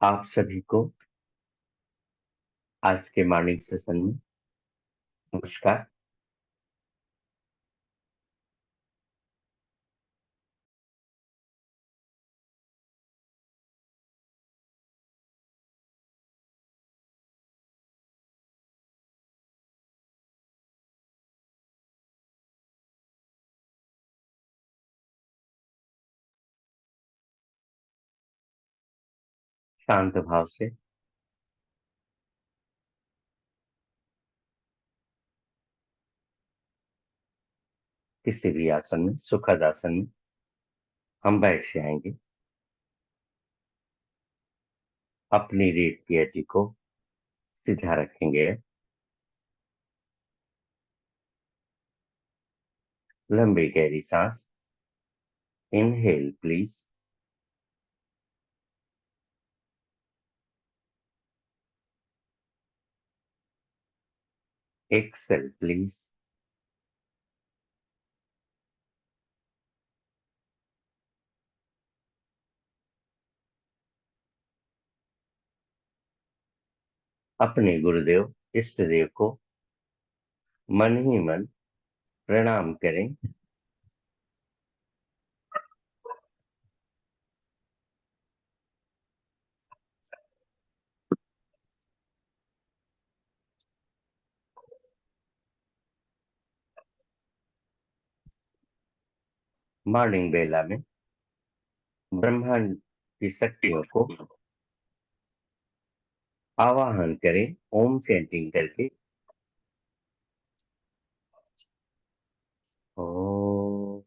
आप सभी को आज के मॉर्निंग सेशन में नमस्कार। शांत भाव से किसी भी आसन में, सुखद आसन में हम बैठ जाएंगे। अपनी रीढ़ की हड्डी को सीधा रखेंगे। लंबी गहरी सांस। Inhale please. Exhale please. अपने गुरुदेव इष्ट देव को मन ही मन प्रणाम करें। मॉर्निंग बेला में ब्रह्मांड की शक्तियों को आवाहन करें ओम चैंटिंग करके। ओम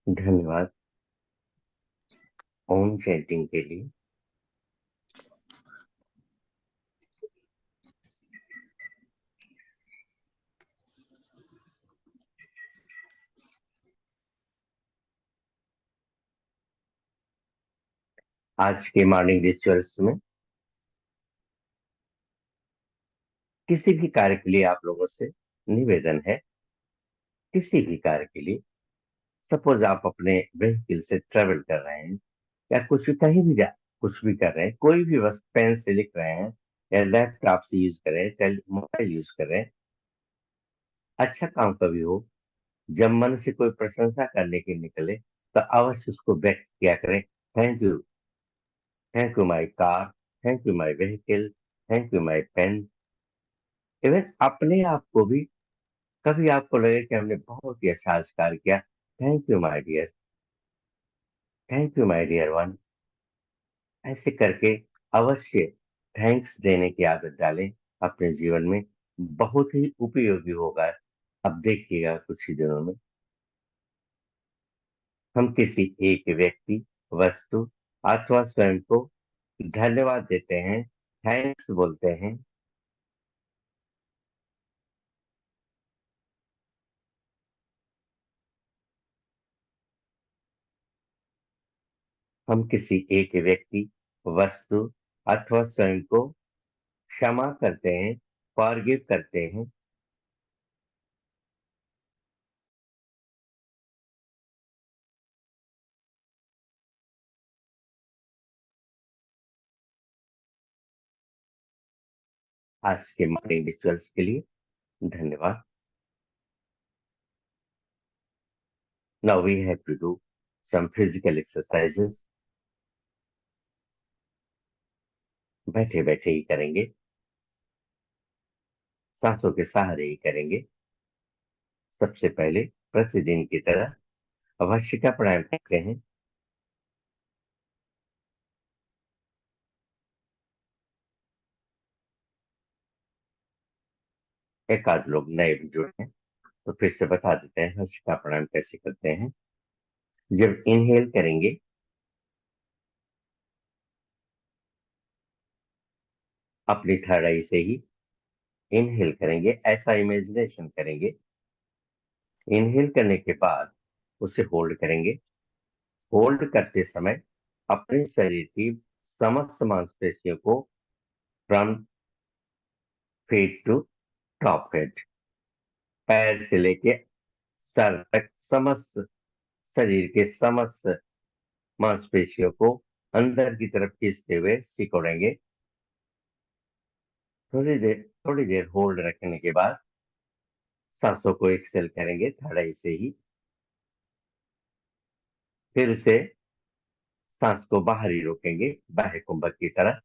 धन्यवाद ओम चैंटिंग के लिए। आज के मॉर्निंग रिचुअल्स में किसी भी कार्य के लिए आप लोगों से निवेदन है, किसी भी कार्य के लिए, सपोज आप अपने व्हीकल से ट्रेवल कर रहे हैं या कुछ भी कहीं भी जा कुछ भी कर रहे हैं, कोई भी बस पेन से लिख रहे हैं या लैपटॉप से यूज कर रहे हैं, मोबाइल यूज कर रहे हैं, अच्छा काम कभी हो, जब मन से कोई प्रशंसा करने के निकले तो अवश्य उसको व्यक्त किया करें। Thank you my car, thank you my vehicle, thank you my pen. Even अपने आप को भी कभी आपको लगे कि हमने बहुत ही अच्छा आज कार्य किया, thank you my dear, thank you my dear one. ऐसे करके अवश्य थैंक्स देने की आदत डालें अपने जीवन में। बहुत ही उपयोगी होगा। अब देखिएगा कुछ ही दिनों में हम किसी एक व्यक्ति, वस्तु अथवा स्वयं को धन्यवाद देते हैं, थैंक्स बोलते हैं। हम किसी एक व्यक्ति, वस्तु अथवा स्वयं को क्षमा करते हैं, फॉरगिव करते हैं। आज के मॉर्निंग रिचुअल्स के लिए धन्यवाद। Now we have to do some physical exercises. बैठे बैठे ही करेंगे, सांसों के सहारे ही करेंगे। सबसे पहले प्रतिदिन की तरह भस्त्रिका प्राणायाम करते हैं। एक आध लोग नए भी जुड़े हैं तो फिर से बता देते हैं भस्त्रिका प्राणायाम कैसे करते हैं। जब इनहेल करेंगे, अपनी थर्ड आई से ही इनहेल करेंगे, ऐसा इमेजिनेशन करेंगे। इनहेल करने के बाद उसे होल्ड करेंगे। होल्ड करते समय अपने शरीर की समस्त मांसपेशियों को from feet to top head, पैर से लेके सर तक समस्त शरीर के समस्त मांसपेशियों को अंदर की तरफ खींचते हुए सिकोड़ेंगे। थोड़ी देर होल्ड रखने के बाद सांसों को एक्सेल करेंगे थर्ड आई से ही। फिर उसे सांस को बाहर ही रोकेंगे बाह्य कुंभक की तरह।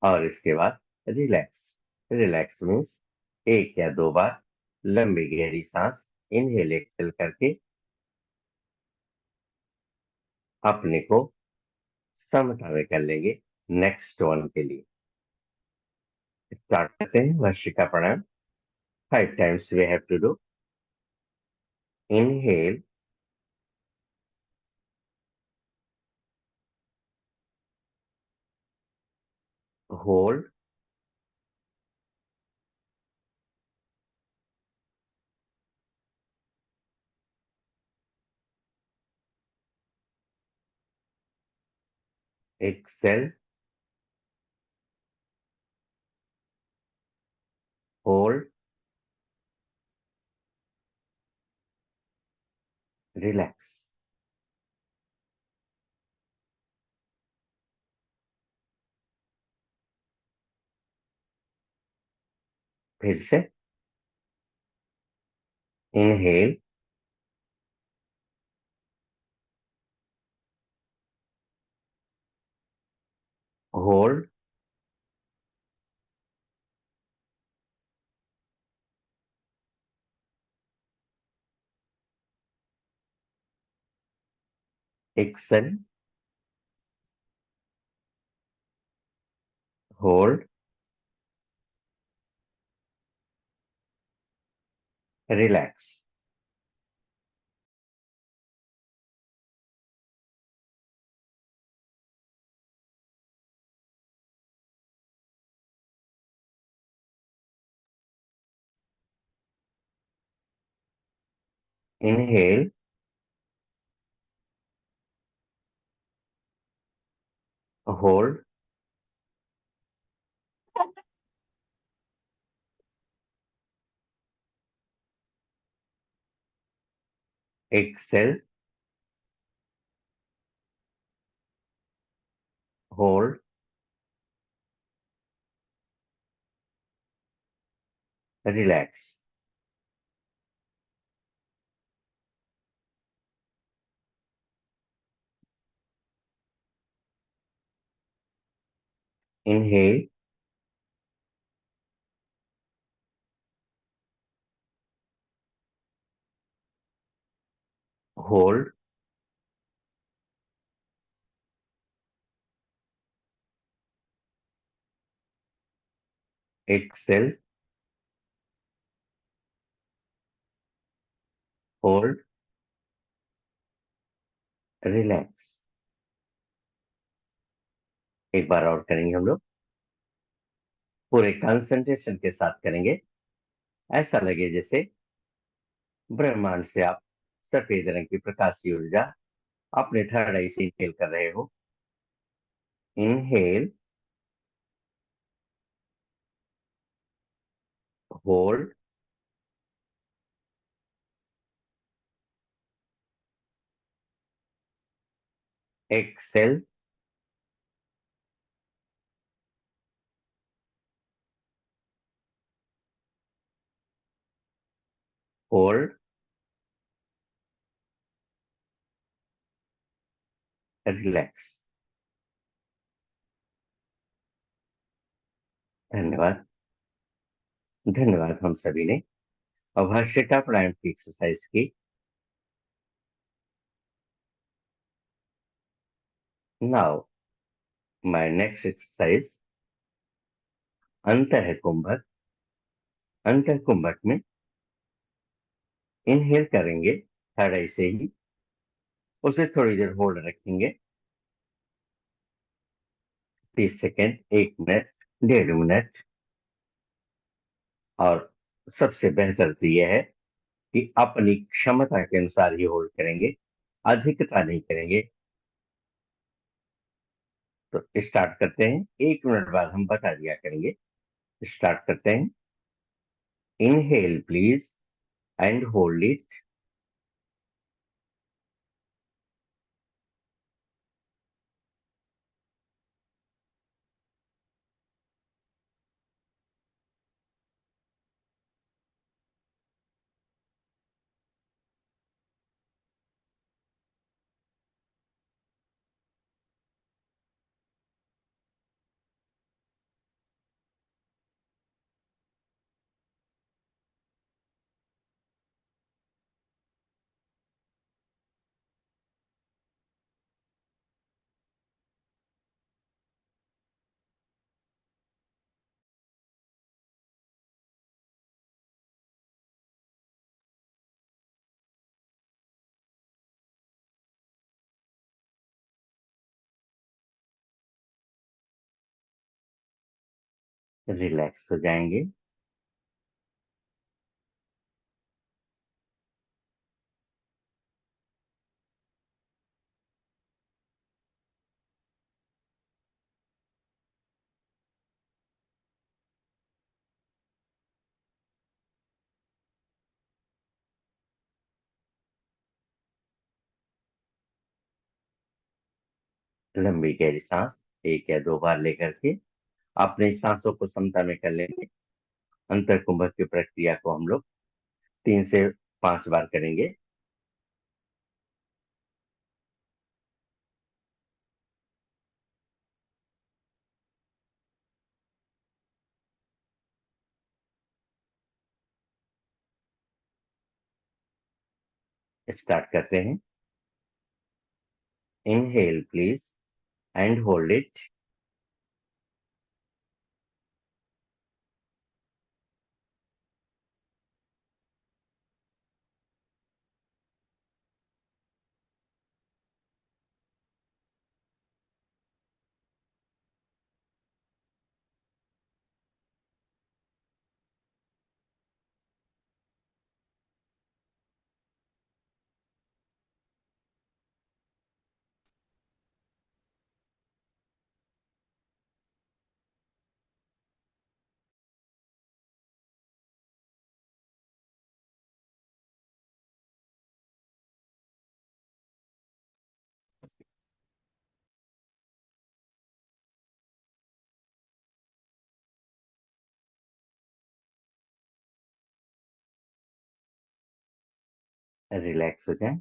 और इसके बाद रिलैक्स। रिलैक्स मीन्स एक या दो बार लंबी गहरी सांस इनहेल एक्सेल करके अपने को समता में कर लेंगे। नेक्स्ट वन के लिए स्टार्ट करते हैं भस्त्रिका प्राणायाम। 5 times we have to do. Inhale, hold, exhale, hold, relax। फिर से inhale, hold, exhale, hold, relax. Inhale, hold, exhale, hold, relax. Inhale, hold, exhale, hold, relax. एक बार और करेंगे हम लोग, पूरे कंसंट्रेशन के साथ करेंगे। ऐसा लगे जैसे ब्रह्मांड से आप सफेद रंग की प्रकाशीय ऊर्जा अपने थर्ड आई से इनहेल कर रहे हो। Inhale, hold, exhale, hold, relax. धन्यवाद। धन्यवाद हम सभी ने। अब हर्षिता प्राणायाम की एक्सरसाइज की। नाउ माय नेक्स्ट एक्सरसाइज, अंतः कुंभक। अंतः कुंभक में इनहेल करेंगे थर्ड आई से ही, उसे थोड़ी देर होल्ड रखेंगे। 30 सेकेंड, 1 मिनट, 1.5 मिनट। और सबसे बेहतर तो यह है कि अपनी क्षमता के अनुसार ही होल्ड करेंगे, अधिकता नहीं करेंगे। तो स्टार्ट करते हैं, 1 मिनट बाद हम बता दिया करेंगे। स्टार्ट करते हैं। Inhale please and hold it. Relax हो जाएंगे। लंबी गहरी सांस 1 या 2 बार लेकर के अपने सांसों को समता में कर लेंगे। अंतर कुंभक की प्रक्रिया को हम लोग 3 से 5 बार करेंगे। स्टार्ट करते हैं। Inhale please and hold it. Relax हो जाए।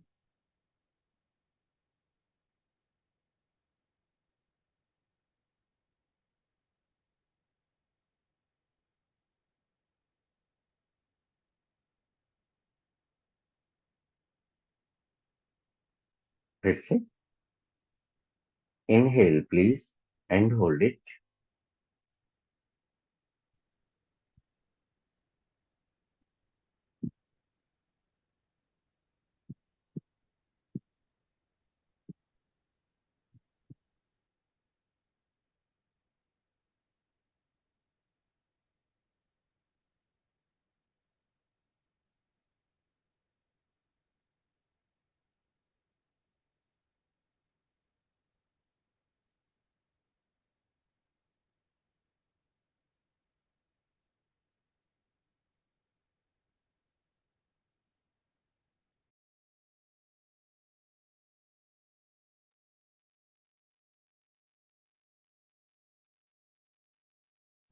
फिर से inhale please and hold it.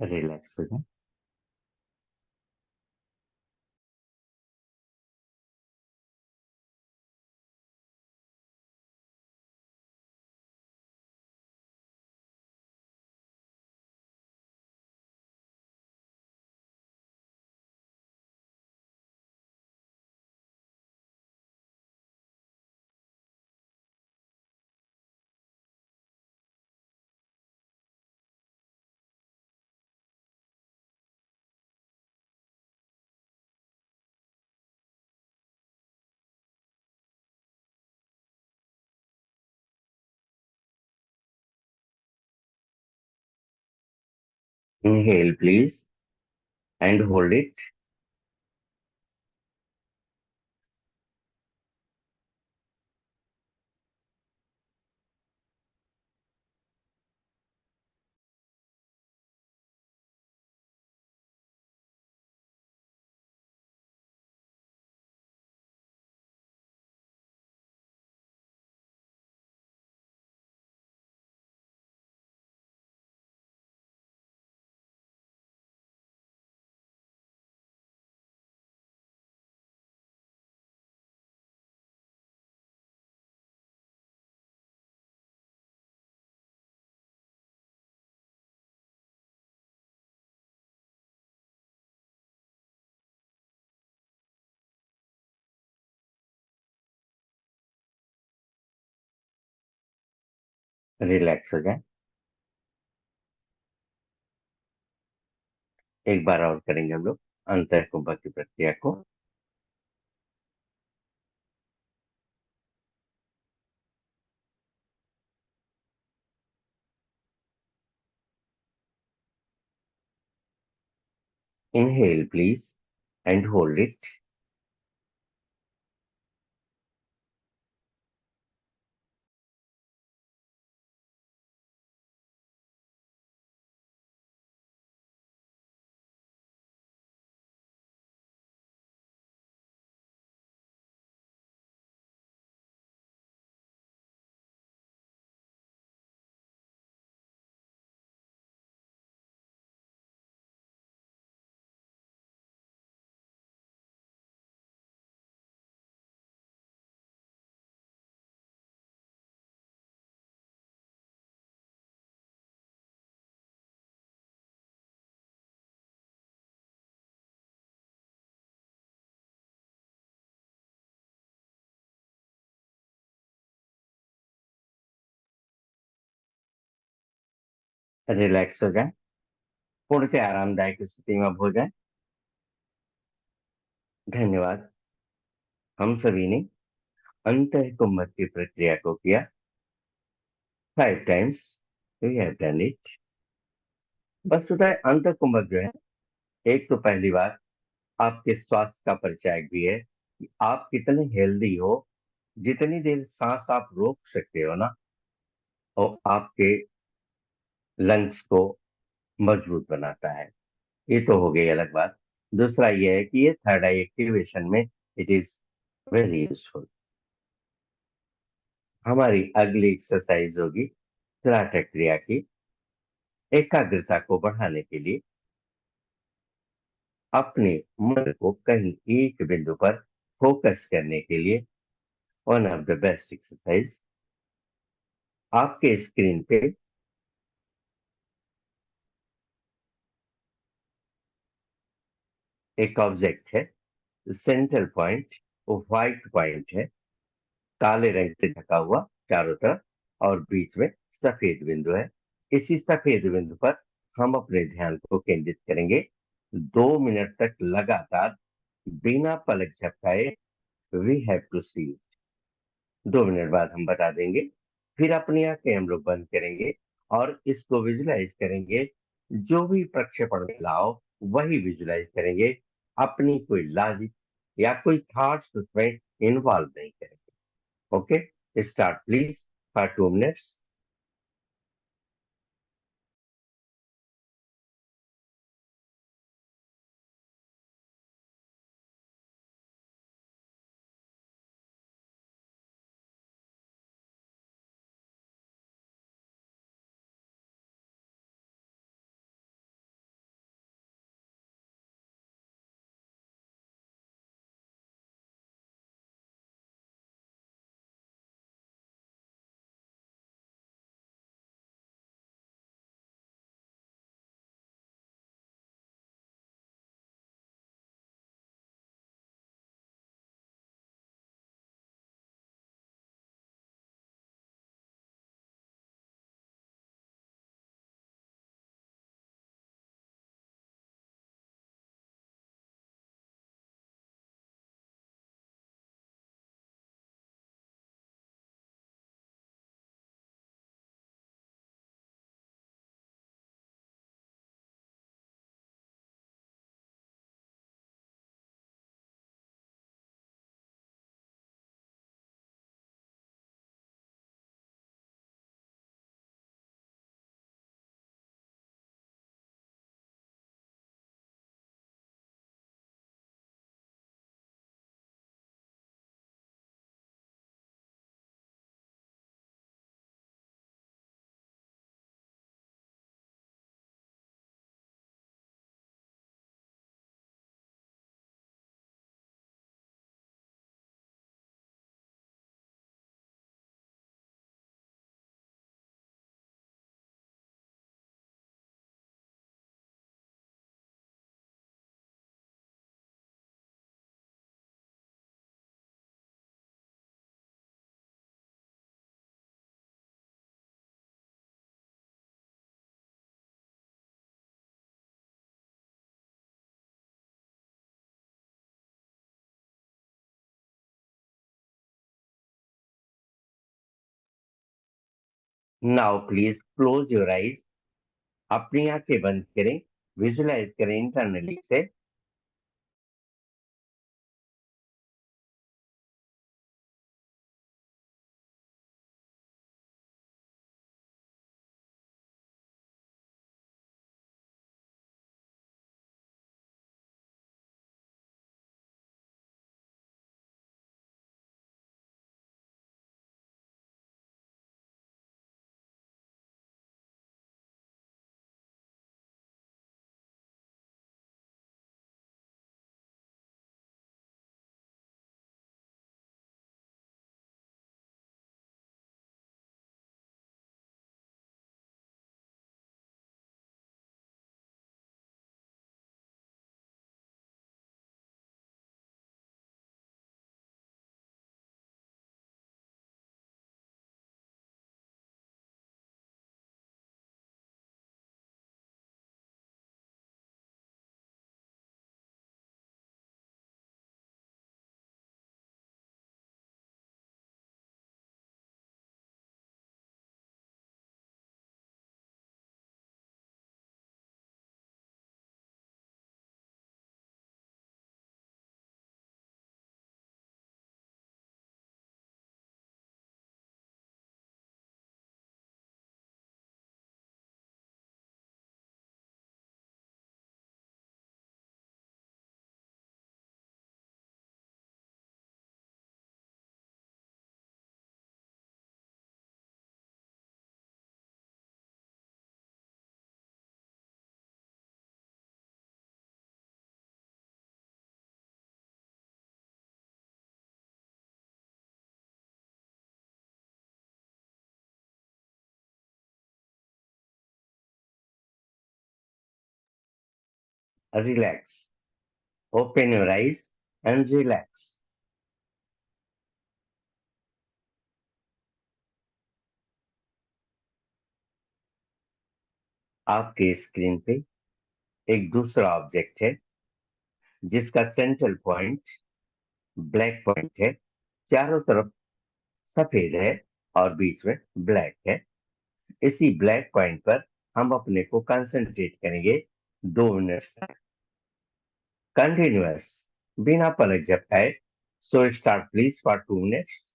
Relax हो जाए। Inhale please and hold it. Relax हो जाए। एक बार और करेंगे हम लोग अंतर कुंभक की प्रक्रिया को। Inhale please and hold it. Relax हो जाए। पूर्ण से आरामदायक स्थिति में अब हो जाए। धन्यवाद। हम सभी ने अंतर कुंभक की प्रक्रिया को किया 5 times. We have done it. बस होता है अंतर कुंभक जो है, एक तो पहली बात आपके स्वास्थ्य का परिचायक भी है कि आप कितने हेल्दी हो। जितनी देर सांस आप रोक सकते हो ना, और आपके लंग्स को मजबूत बनाता है। ये तो हो गई अलग बात। दूसरा ये है कि ये थर्ड आई एक्टिवेशन में इट इज वेरी यूजफुल। हमारी अगली एक्सरसाइज होगी त्राटक क्रिया की। एकाग्रता को बढ़ाने के लिए अपने मन को कहीं एक बिंदु पर फोकस करने के लिए one of the best exercise, आपके स्क्रीन पे एक ऑब्जेक्ट है, सेंटर पॉइंट, वो व्हाइट पॉइंट है, काले रंग से ढका हुआ चारों तरफ, और बीच में सफेद बिंदु है। इसी सफेद बिंदु पर हम अपने ध्यान को केंद्रित करेंगे। 2 मिनट तक लगातार बिना पलक झपकाए we have to see. 2 minute बाद हम बता देंगे। फिर अपनी आंखें हम लोग बंद करेंगे और इसको विजुलाइज करेंगे। जो भी प्रक्षेपण मिला हो वही विजुलाइज करेंगे। अपनी कोई लॉजिक या कोई थॉट्स उसमें इन्वॉल्व नहीं करेंगे। Okay, start please for 2 minutes. Now please close your eyes. अपनी आंखें बंद करें। विजुलाइज करें इंटरनली से। Relax. Open your eyes and relax. आपके स्क्रीन पे एक दूसरा ऑब्जेक्ट है जिसका सेंट्रल पॉइंट ब्लैक पॉइंट है। चारों तरफ सफेद है और बीच में ब्लैक है। इसी ब्लैक पॉइंट पर हम अपने को कंसंट्रेट करेंगे 2 मिनट तक, कंटिन्यूअस, बिना पलक झपकाए। So start please for 2 minutes.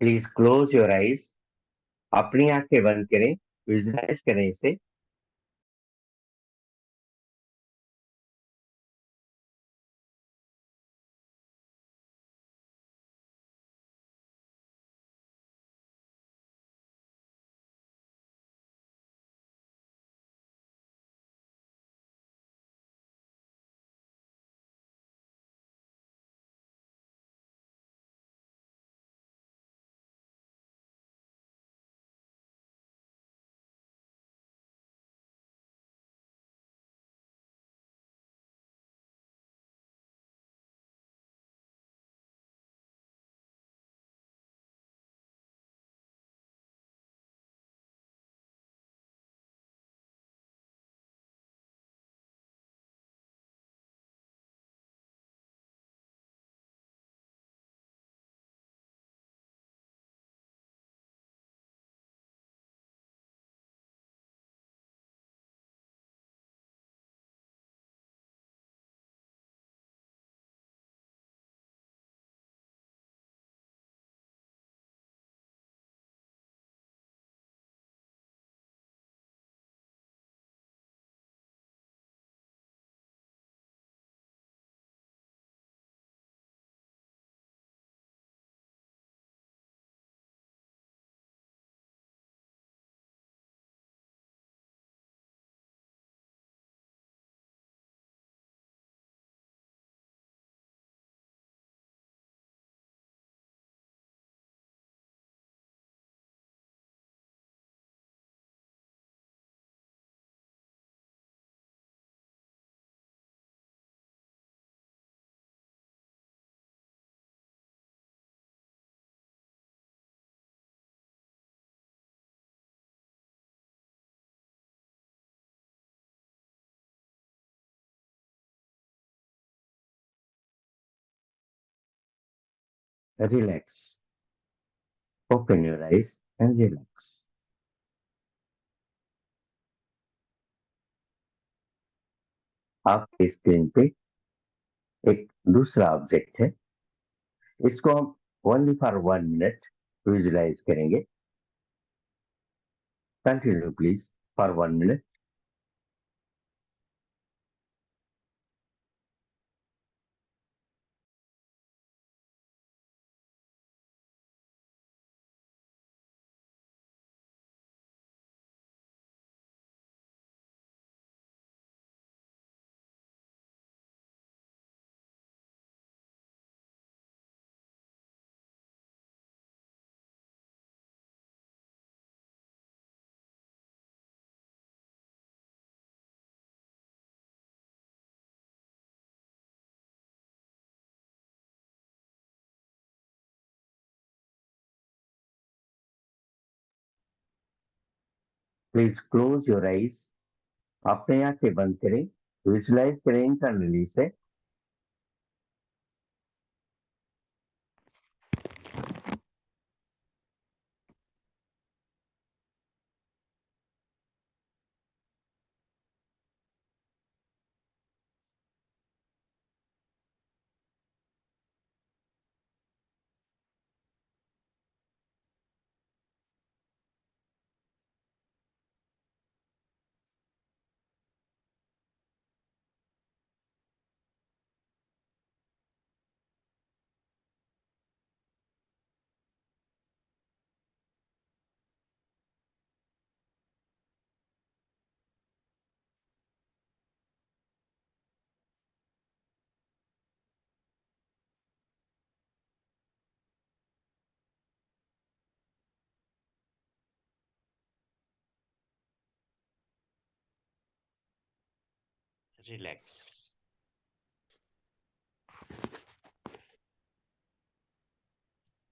Please close your eyes. अपनी आंखें बंद करें, विजुलाइज करें इसे। Relax. Open your eyes and relax. आपकी स्क्रीन पे एक दूसरा ऑब्जेक्ट है। इसको हम ओनली फॉर 1 मिनट विजुलाइज करेंगे। Continue please for 1 minute. Please close your eyes. अपने आंखें बंद करें, विजुलाइज करें इंटरनली से। Relax.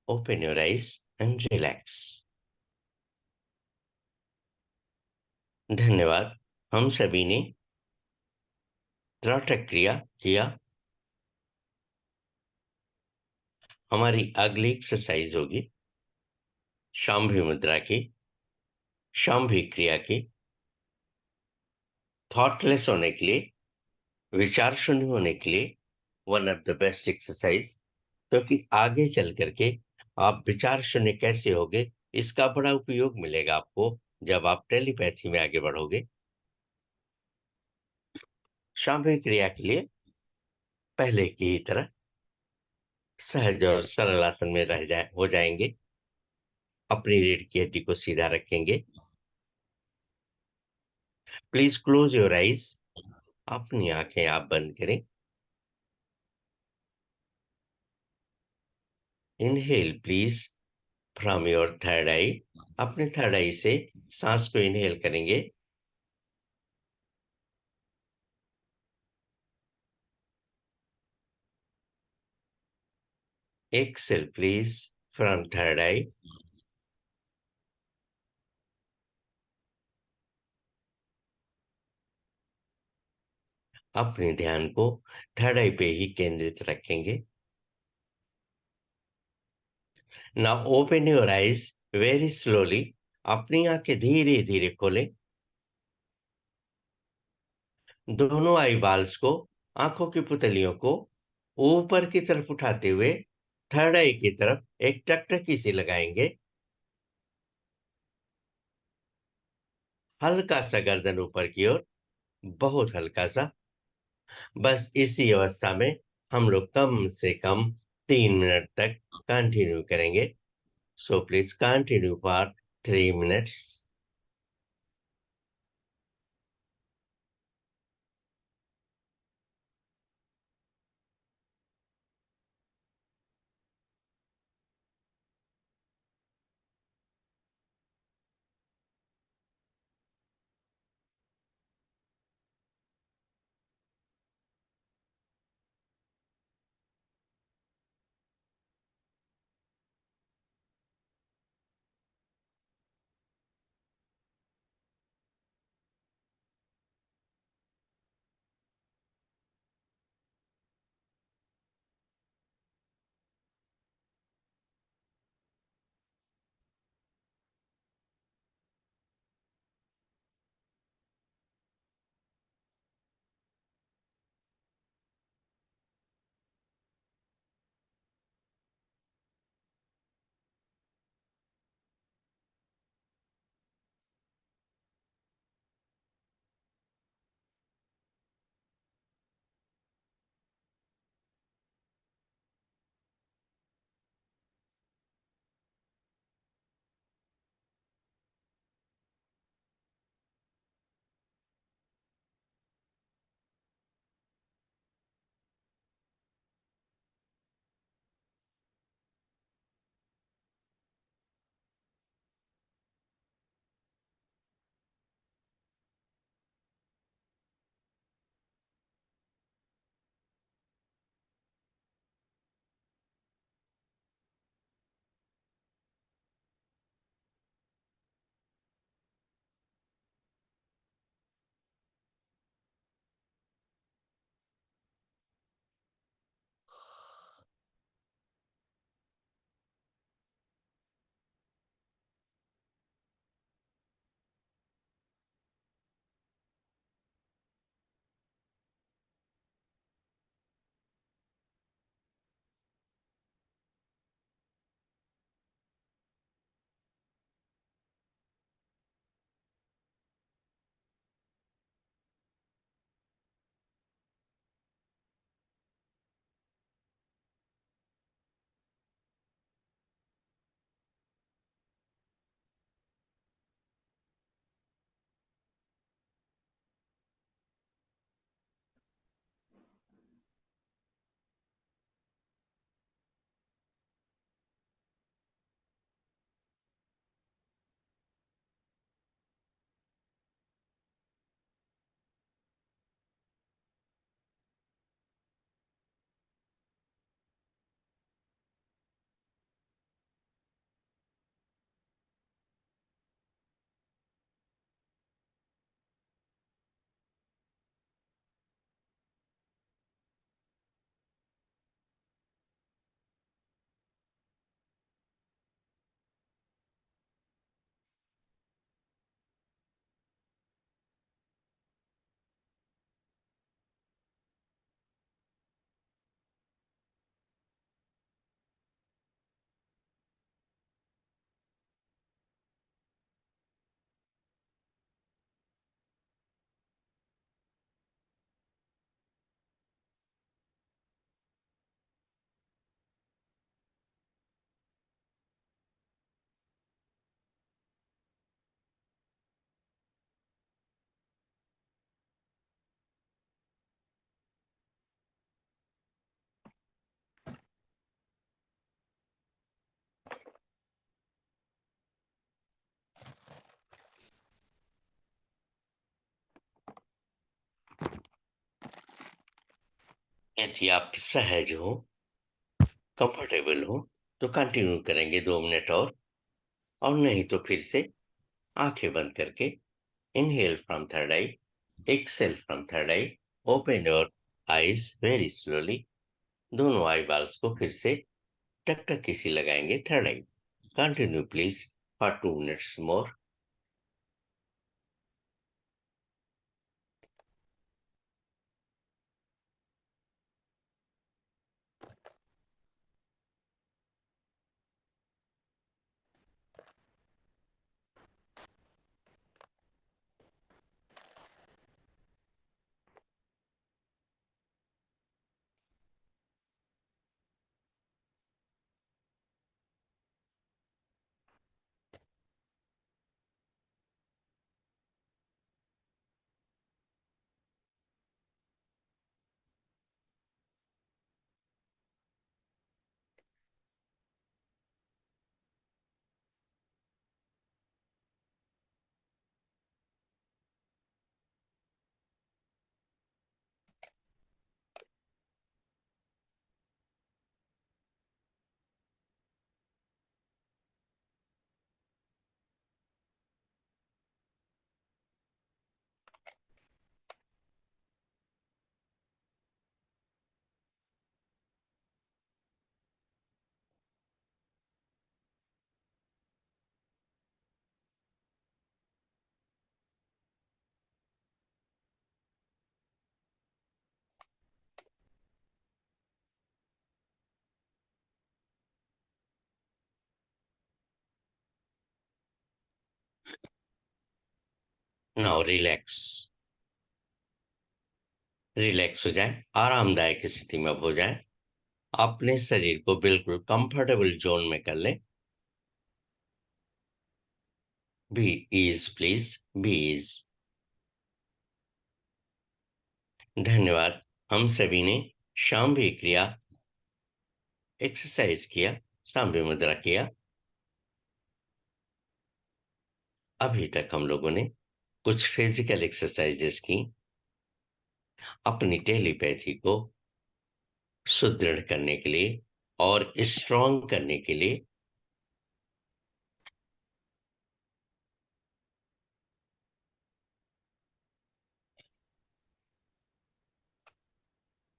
Open your eyes and relax. धन्यवाद। हम सभी ने त्राटक क्रिया किया। हमारी अगली एक्सरसाइज होगी शांभवी मुद्रा की, शांभवी क्रिया की। थॉटलेस होने के लिए, विचार शून्य होने के लिए one of the best exercise, क्योंकि आगे चल करके आप विचार शून्य कैसे होगे, इसका बड़ा उपयोग मिलेगा आपको जब आप टेलीपैथी में आगे बढ़ोगे। सामूहिक क्रिया के लिए पहले की ही तरह सहज और सरल आसन में रह जाए हो जाएंगे। अपनी रीढ़ की हड्डी को सीधा रखेंगे। Please close your eyes. अपनी आंखें आप बंद करें। Inhale please from your third eye. अपने थर्ड आई से सांस को इनहेल करेंगे। Exhale please from third eye. अपने ध्यान को थर्ड आई पे ही केंद्रित रखेंगे। Now open your eyes very slowly. अपनी आंखें धीरे धीरे खोलें। दोनों आई बाल्स को, आंखों की पुतलियों को ऊपर की तरफ उठाते हुए थर्ड आई की तरफ एक टकटकी सी लगाएंगे। हल्का सा गर्दन ऊपर की ओर, बहुत हल्का सा। बस इसी अवस्था में हम लोग कम से कम 3 मिनट तक कंटिन्यू करेंगे। So please continue for 3 minutes. यदि आप सहज हो, कंफर्टेबल हो, तो कंटिन्यू करेंगे 2 मिनट और नहीं तो फिर से आँखें बंद करके inhale from third I, exhale from third I, open your eyes very slowly. दोनों आई बॉल्स को फिर से टकटकी सी लगाएँगे third I. Continue please for 2 minutes more. Now relax. Relax हो जाएँ, आरामदायक स्थिति में अब हो जाएँ। अपने शरीर को बिल्कुल कंफर्टेबल ज़ोन में कर लें। Be ease please, be ease. धन्यवाद। हम सभी ने शांभवी क्रिया एक्सरसाइज किया, सांभे मुद्रा किया। अभी तक हम लोगों ने कुछ फिजिकल एक्सरसाइजेस की, अपनी टेलीपैथी को सुदृढ़ करने के लिए और स्ट्रॉन्ग करने के लिए।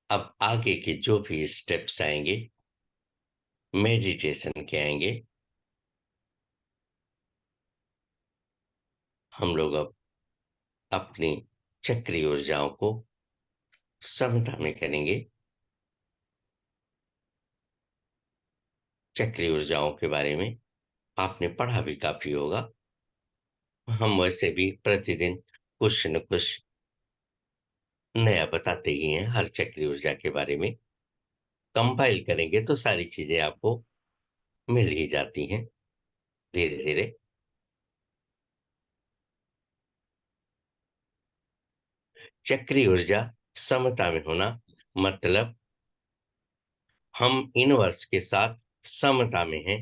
अब आगे के जो भी स्टेप्स आएँगे, मेडिटेशन के आएँगे, हम लोग अब अपनी चक्रीय ऊर्जाओं को समता में करेंगे। चक्रीय ऊर्जाओं के बारे में आपने पढ़ा भी काफ़ी होगा। हम वैसे भी प्रतिदिन कुछ न कुछ नया बताते ही हैं हर चक्रीय ऊर्जा के बारे में। कंपाइल करेंगे तो सारी चीज़ें आपको मिल ही जाती हैं धीरे-धीरे। चक्रीय ऊर्जा समता में होना मतलब हम यूनिवर्स के साथ समता में हैं,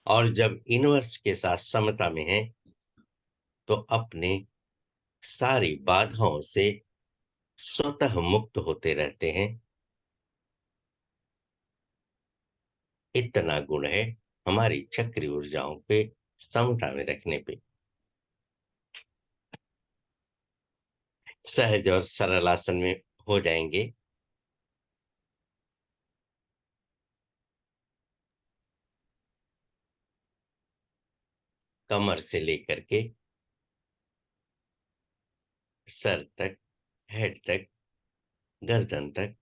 और जब यूनिवर्स के साथ समता में हैं, तो अपने सारी बाधाओं से स्वतः मुक्त होते रहते हैं। इतना गुण है हमारी चक्रीय ऊर्जाओं पे समता में रखने पे। सहज और सरल आसन में हो जाएँगे। कमर से लेकर के सर तक, हेड तक, गर्दन तक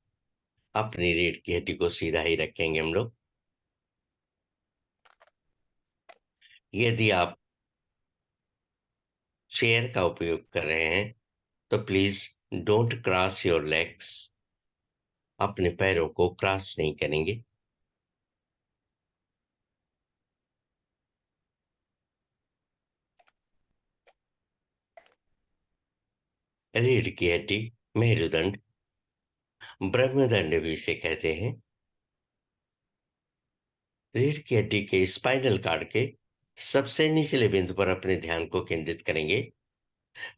अपनी रीढ़ की हड्डी को सीधा ही रखेंगे हम लोग। यदि आप चेयर का उपयोग कर रहे हैं, तो please don't cross your legs. अपने पैरों को क्रॉस नहीं करेंगे। रीढ़ की हड्डी, मेरुदंड, ब्रह्मदंड भी इसे कहते हैं। रीढ़ की हड्डी के स्पाइनल कॉर्ड के सबसे निचले बिंदु पर अपने ध्यान को केंद्रित करेंगे,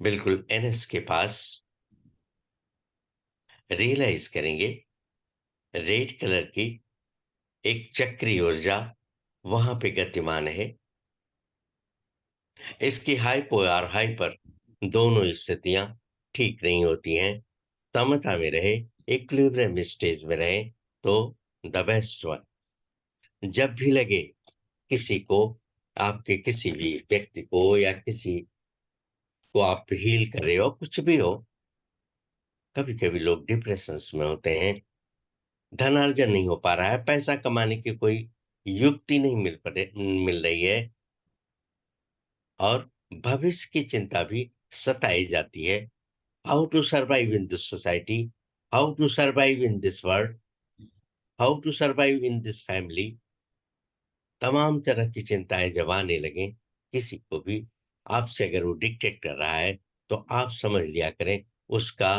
बिल्कुल एनएस के पास। रियलाइज करेंगे रेड कलर की एक चक्रीय ऊर्जा वहां पे गतिमान है। इसकी हाइपो और हाइपर दोनों स्थितियां ठीक नहीं होती हैं। समता में रहे, इक्विलिब्रियम स्टेज में रहे तो द बेस्ट वन। जब भी लगे किसी को, आपके किसी भी व्यक्ति को या किसी को आप हील कर रहे हो, कुछ भी हो, कभी कभी लोग डिप्रेशंस में होते हैं, धनार्जन नहीं हो पा रहा है, पैसा कमाने की कोई युक्ति नहीं मिल रही है, और भविष्य की चिंता भी सताई जाती है। How to survive in this society, how to survive in this world, how to survive in this family, तमाम तरह की चिंताएं जब आने लगे किसी को भी, आपसे अगर वो डिक्टेट कर रहा है, तो आप समझ लिया करें उसका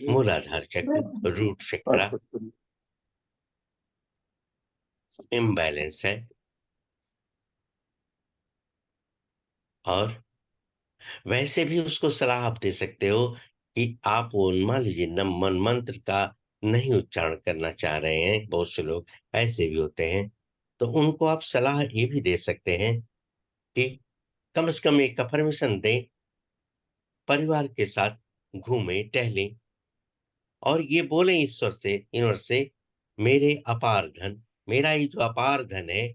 मूलाधार चक्र, रूट चक्र इम्बैलेंस है। और वैसे भी उसको सलाह आप दे सकते हो कि आप वो मान लीजिए मन मंत्र का नहीं उच्चारण करना चाह रहे हैं, बहुत से लोग ऐसे भी होते हैं, तो उनको आप सलाह ये भी दे सकते हैं कि कम से कम एक परमिशन दें, परिवार के साथ घूमें टहलें, और ये बोले ईश्वर से, यूनिवर्स से, मेरे अपार धन, मेरा ये जो अपार धन है,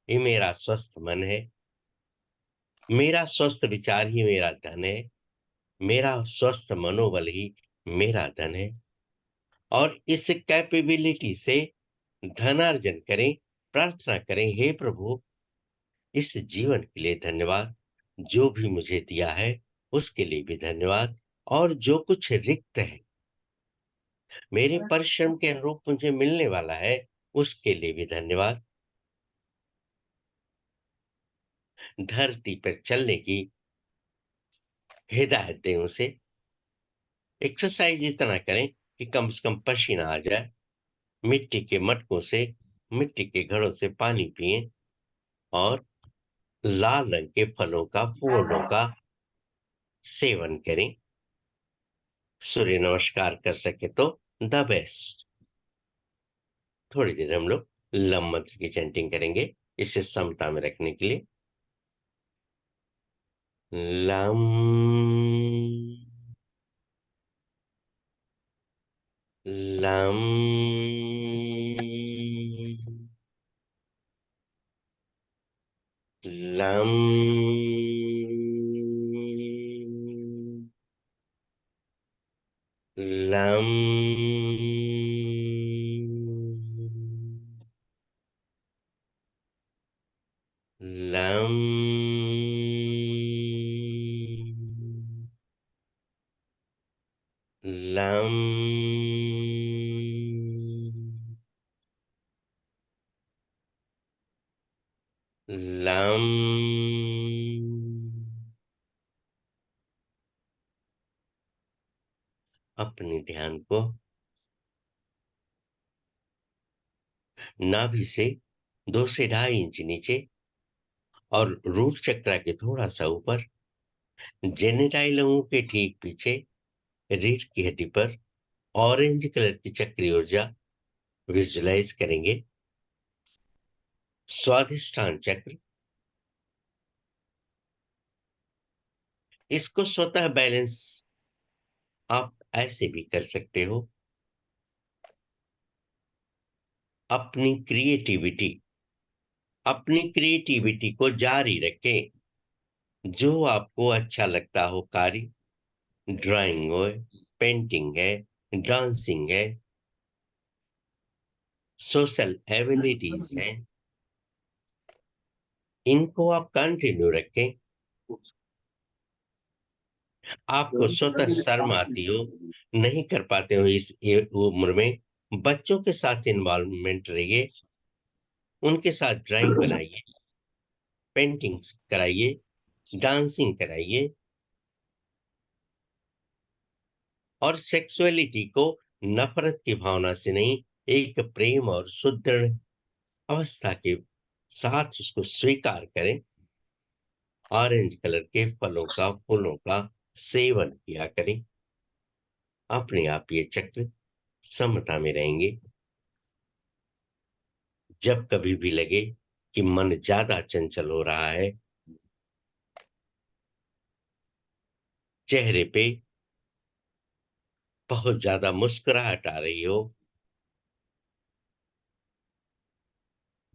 ये मेरा स्वस्थ मन है, मेरा स्वस्थ विचार ही मेरा धन है, मेरा स्वस्थ मनोबल ही मेरा धन है, और इस कैपेबिलिटी से धनार्जन करें, प्रार्थना करें, हे प्रभु इस जीवन के लिए धन्यवाद, जो भी मुझे दिया है उसके लिए भी धन्यवाद, और जो कुछ रिक्त है मेरे परिश्रम के अनुरूप मुझे मिलने वाला है उसके लिए भी धन्यवाद। धरती पर चलने की हिदायत दें उसे। एक्सरसाइज इतना करें कि कम से कम पसीना आ जाए, मिट्टी के मटकों से, मिट्टी के घड़ों से पानी पिएं, और लाल रंग के फलों का, फूलों का सेवन करें। सूर्य नमस्कार कर सके तो द बेस्ट। थोड़ी देर हम लोग लम मंत्र की चैंटिंग करेंगे, इसे समता में रखने के लिए। Lump lump lump lump lump lump lump. अपने ध्यान को नाभि से 2 से 2.5 इंच नीचे, और रूट चक्र के थोड़ा सा ऊपर, जेनिटाइलों के ठीक पीछे, रीढ़ की हड्डी पर ऑरेंज कलर की चक्रीय ऊर्जा विजुलाइज करेंगे। स्वाधिष्ठान चक्र, इसको स्वतः बैलेंस आप ऐसे भी कर सकते हो। अपनी क्रिएटिविटी को जारी रखें। जो आपको अच्छा लगता हो कार्य, ड्राइंग हो, पेंटिंग है, डांसिंग है, सोशल एबिलिटीज है, इनको आप कंटिन्यू रखें। आपको स्वतः शर्म आती हो, नहीं कर पाते हो इस उम्र में, बच्चों के साथ इन्वॉल्वमेंट रहिए, उनके साथ ड्राइंग बनाइए, पेंटिंग्स कराइए, डांसिंग कराइए, और सेक्सुअलिटी को नफरत की भावना से नहीं, एक प्रेम और सुदृढ़ अवस्था के साथ उसको स्वीकार करें। ऑरेंज कलर के फलों का, फूलों का सेवन किया करें। अपने आप ये चक्र समता में रहेंगे। जब कभी भी लगे कि मन ज़्यादा चंचल हो रहा है, चेहरे पे बहुत ज़्यादा मुस्कुराहट आ रही हो,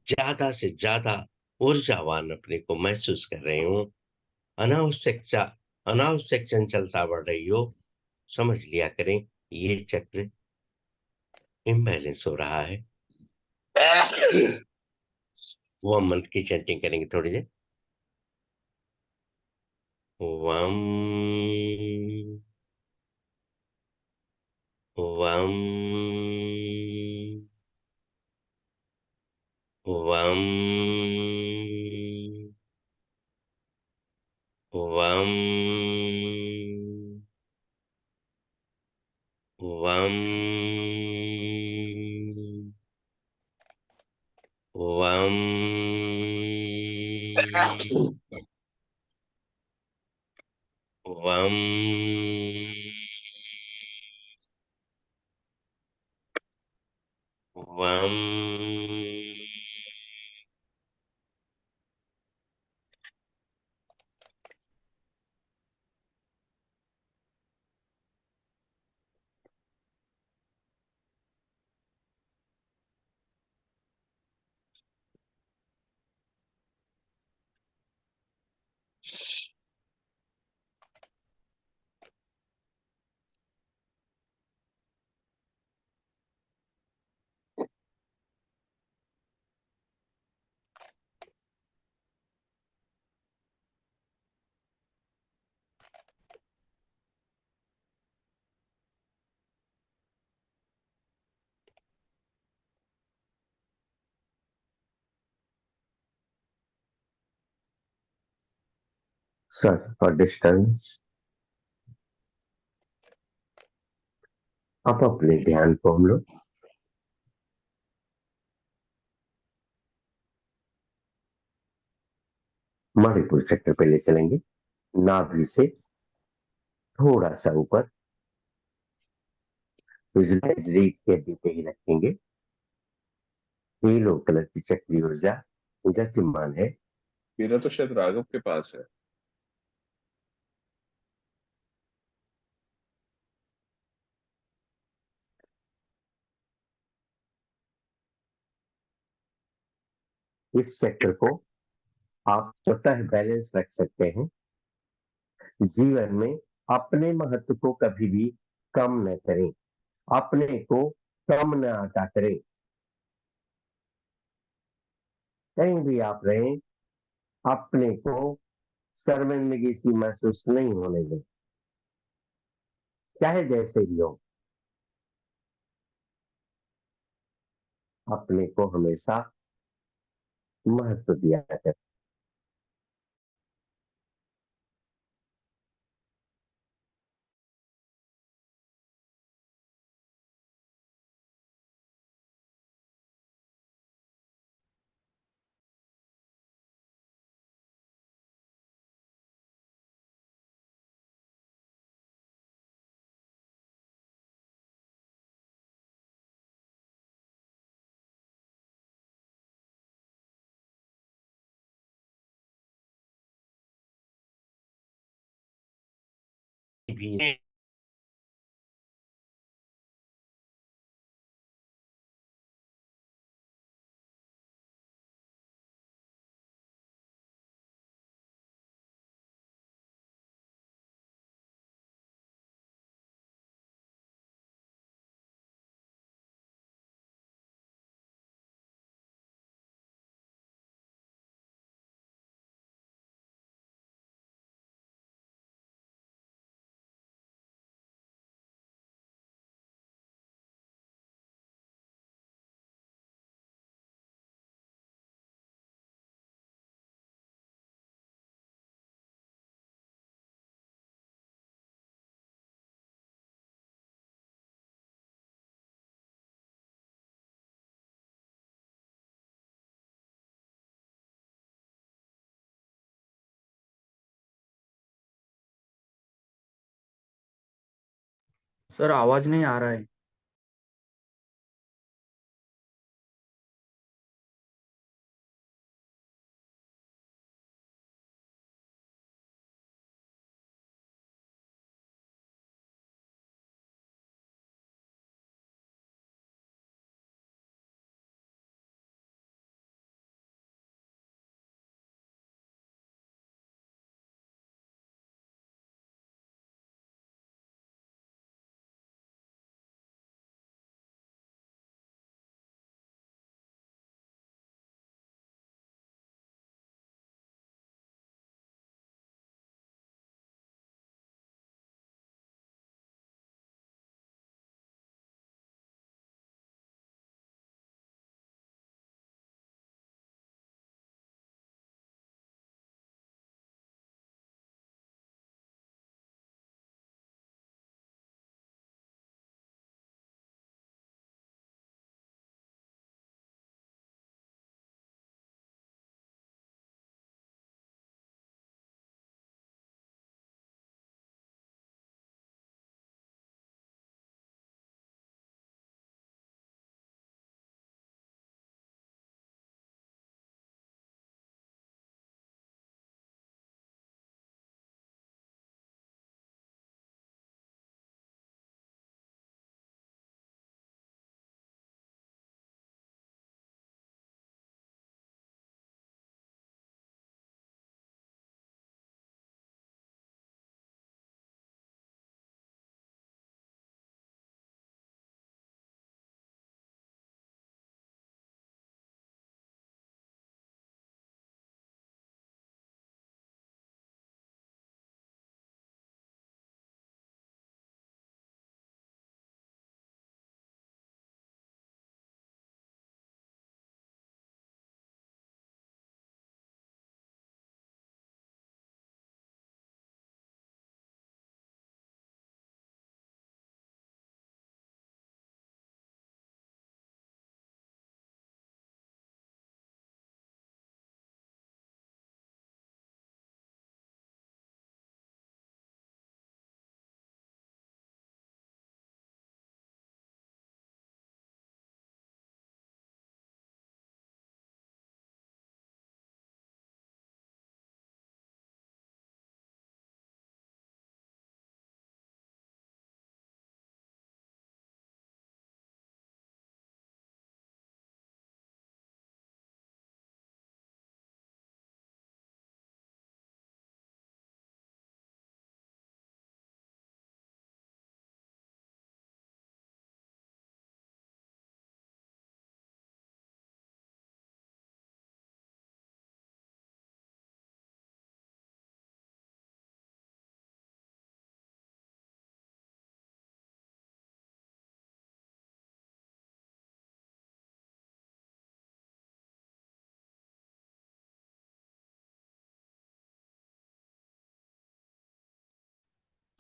ज़्यादा से ज़्यादा ऊर्जावान अपने को महसूस कर रहे हों, अनावश्यक चा अनावश्यक चंचलता बढ़ रही हो, समझ लिया करें ये चक्र इम्बैलेंस हो रहा है। वो हम मंत्र की चैंटिंग करेंगे थोड़ी देर। वम वम वम वम वम वम वम वम Sorry for distance। अब अपने ध्यान को हम लोग मणिपुर चक्र पे ले चलेंगे। नाभि से थोड़ा सा ऊपर विजुअलाइज रीढ़ की हड्डी पे ही रखेंगे। नीलो कलर की चक्री ऊर्जा गतिमान है। मेरा तो शायद राघव के पास है। इस चक्र को आप स्वतः बैलेंस रख सकते हैं। जीवन में अपने महत्व को कभी भी कम न करें, अपने को कम न आका करें। कहीं भी आप रहें, अपने को शर्मिंदगी सी महसूस नहीं होने दें, चाहे जैसे भी हो। अपने को हमेशा महत्व दिया करें। भी सर आवाज नहीं आ रहा है।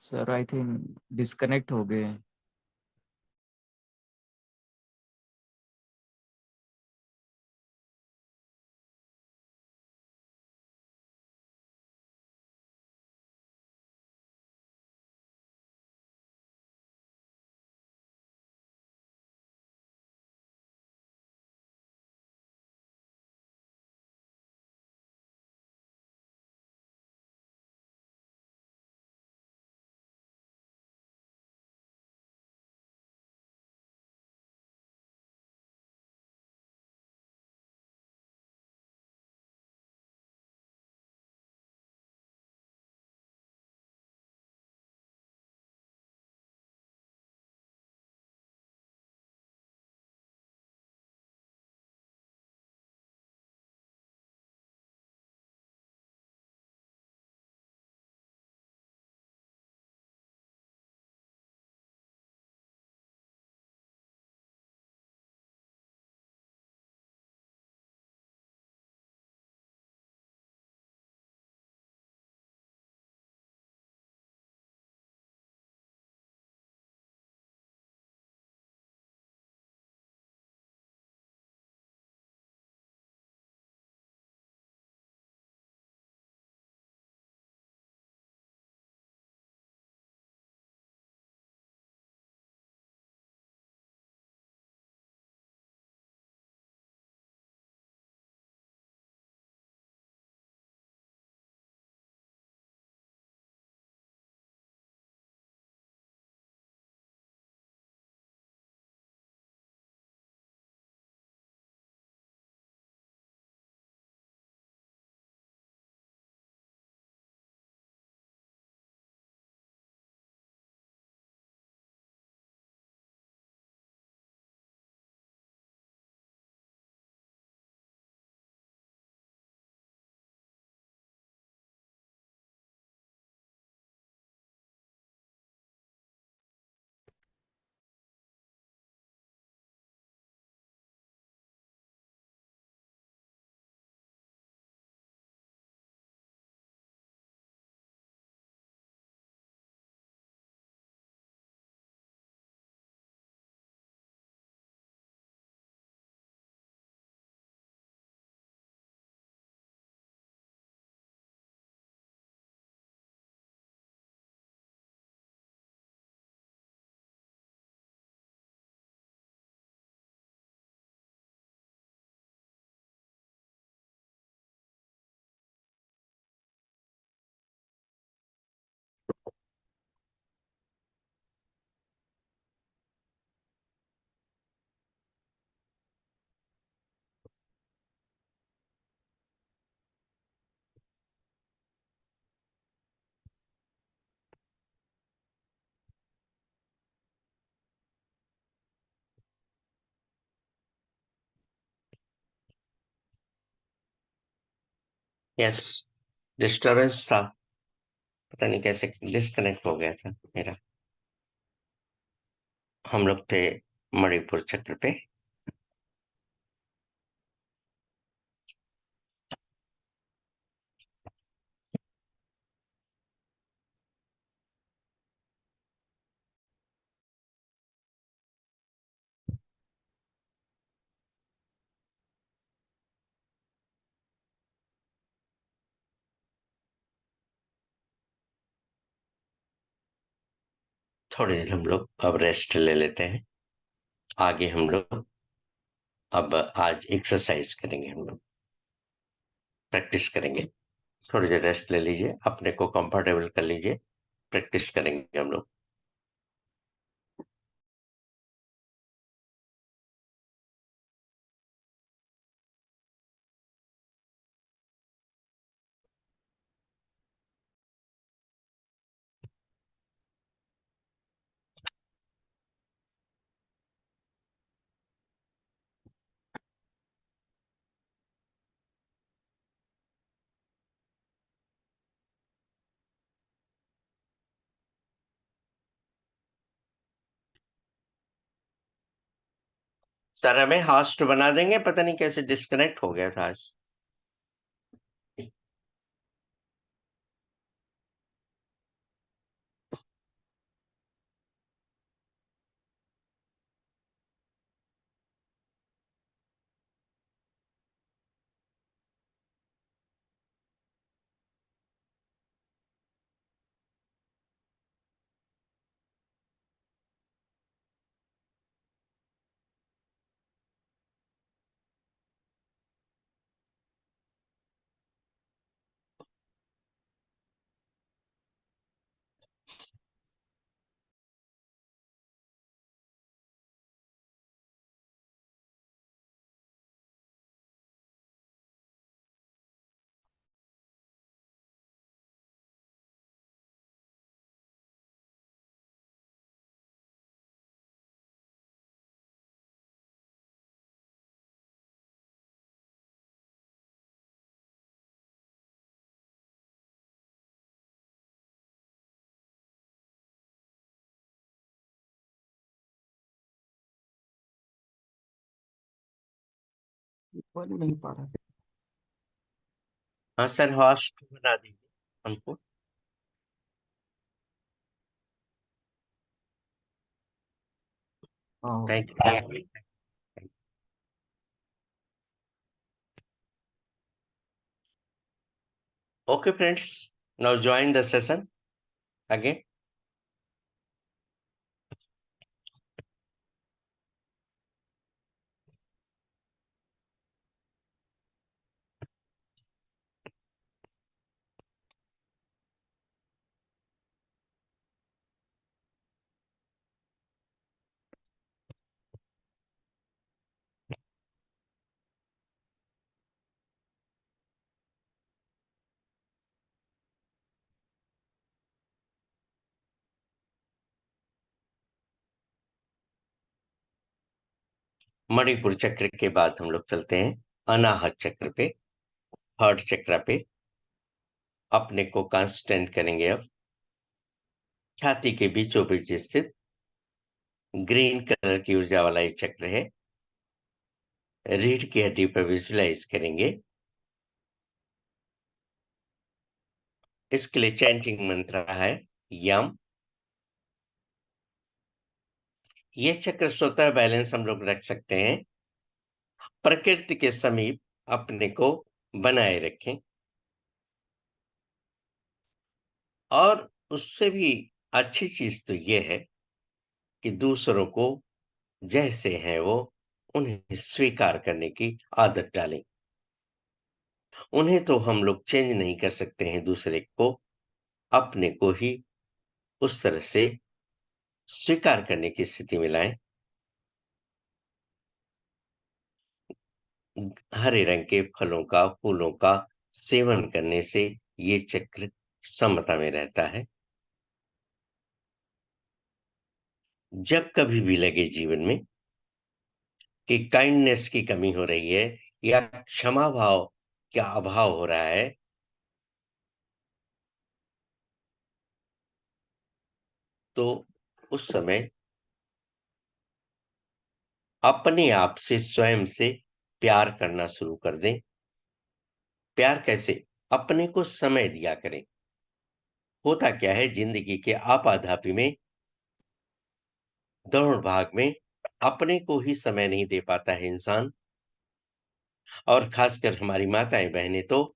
सर आई थिंक डिस्कनेक्ट हो गए। यस, डिस्टरबेंस था। पता नहीं कैसे डिस्कनेक्ट हो गया था मेरा। हम लोग थे मणिपुर चक्र पे। थोड़ी देर हम लोग अब रेस्ट ले लेते हैं। आगे हम लोग अब आज एक्सरसाइज करेंगे, हम लोग प्रैक्टिस करेंगे। थोड़ी देर रेस्ट ले लीजिए, अपने को कंफर्टेबल कर लीजिए, प्रैक्टिस करेंगे हम लोग। सर हमें होस्ट बना देंगे, पता नहीं कैसे डिस्कनेक्ट हो गया था आज। बोल नहीं पा रहा। हाँ सर, होस्ट बना दीजिए हमको। हाँ, thank you. Okay friends, now join the session again. Manipur चक्र के बाद हम लोग चलते हैं अनाहत चक्र पे, थर्ड चक्र पे। अपने को कंसंट्रेट करेंगे अब। छाती के बीचों बीच स्थित ग्रीन कलर की ऊर्जा वाला ये चक्र है। रीढ़ की हड्डी पर विजुलाइज करेंगे। इसके लिए चैंटिंग मंत्र है यम। ये चक्र स्वतः बैलेंस हम लोग रख सकते हैं। प्रकृति के समीप अपने को बनाए रखें, और उससे भी अच्छी चीज तो ये है कि दूसरों को जैसे हैं वो, उन्हें स्वीकार करने की आदत डालें। उन्हें तो हम लोग चेंज नहीं कर सकते हैं, दूसरे को, अपने को ही उस तरह से स्वीकार करने की स्थिति में लाएं। हरे रंग के फलों का, फूलों का सेवन करने से ये चक्र समता में रहता है। जब कभी भी लगे जीवन में कि काइंडनेस की कमी हो रही है या क्षमा भाव का अभाव हो रहा है, तो उस समय अपने आप से स्वयं से प्यार करना शुरू कर दें। प्यार कैसे? अपने को समय दिया करें। होता क्या है, जिंदगी के आपाधापी में, दौड़ भाग में अपने को ही समय नहीं दे पाता है इंसान। और खासकर हमारी माताएं बहनें तो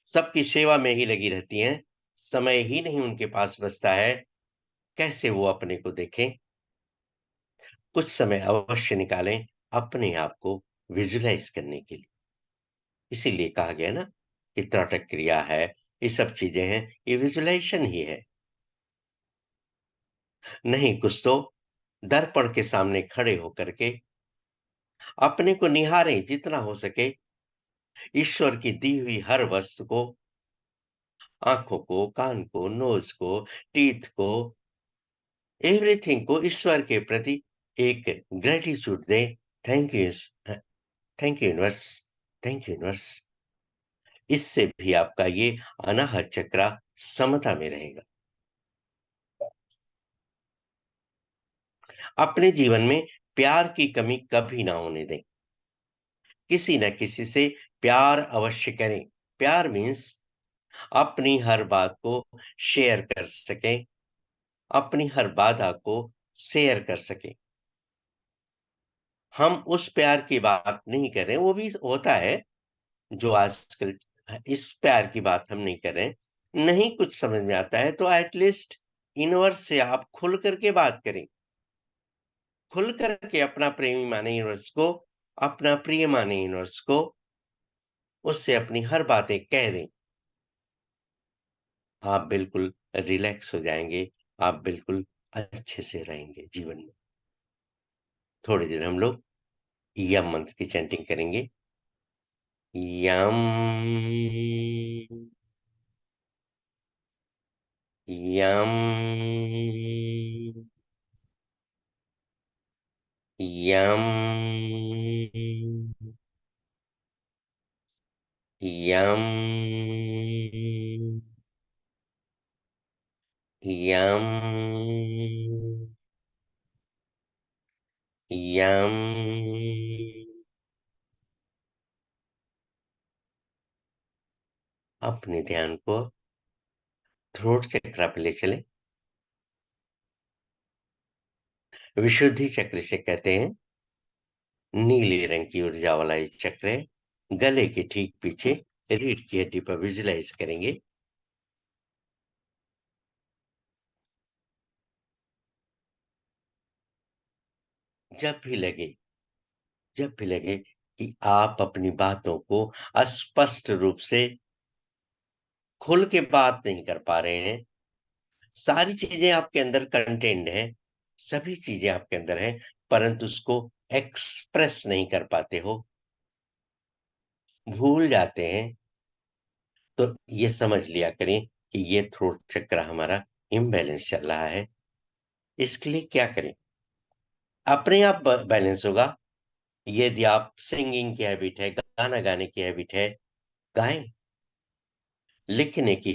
सबकी सेवा में ही लगी रहती हैं। समय ही नहीं उनके पास बचता है, कैसे वो अपने को देखें। कुछ समय अवश्य निकालें अपने आप को विजुलाइज करने के लिए। इसीलिए कहा गया ना कि त्राटक क्रिया है, ये सब चीजें हैं, ये विजुलाइजेशन ही है। नहीं कुछ तो दर्पण के सामने खड़े होकर के अपने को निहारें जितना हो सके। ईश्वर की दी हुई हर वस्तु को, आंखों को, कान को, नोज को, टीथ को, एवरीथिंग को ईश्वर के प्रति एक ग्रेटिट्यूड दें। Thank you, thank you universe, thank you universe. इससे भी आपका ये अनाहत चक्रा समता में रहेगा। अपने जीवन में प्यार की कमी कभी ना होने दें। किसी न किसी से प्यार अवश्य करें। प्यार मीन्स अपनी हर बात को शेयर कर सकें, अपनी हर बाधा को शेयर कर सकें। हम उस प्यार की बात नहीं कर रहे, वो भी होता है जो आजकल, इस प्यार की बात हम नहीं कर रहे। नहीं कुछ समझ में आता है तो एटलीस्ट यूनिवर्स से आप खुल करके बात करें। खुल करके अपना प्रेमी माने यूनिवर्स को, अपना प्रिय माने यूनिवर्स को, उससे अपनी हर बातें कह दें। आप बिल्कुल रिलैक्स हो जाएंगे, आप बिल्कुल अच्छे से रहेंगे जीवन में। थोड़ी देर हम लोग यम मंत्र की चैंटिंग करेंगे। यम यम यम यम यम यम। अपने ध्यान को थ्रोट चक्र पे ले चले। विशुद्धि चक्र से कहते हैं, नीले रंग की ऊर्जा वाला ये चक्र है। गले के ठीक पीछे रीढ़ की हड्डी पर विजुलाइज करेंगे। जब भी लगे, जब भी लगे कि आप अपनी बातों को स्पष्ट रूप से खुल के बात नहीं कर पा रहे हैं, सारी चीजें आपके अंदर कंटेन्ड हैं, सभी चीजें आपके अंदर हैं, परंतु उसको एक्सप्रेस नहीं कर पाते हो, भूल जाते हैं, तो ये समझ लिया करें कि ये थ्रोट चक्र हमारा इम्बैलेंस चल रहा है। इसके लिए क्या करें? अपने आप बैलेंस होगा। यदि आप सिंगिंग की हैबिट है, गाना गाने की हैबिट है, गाएं। लिखने की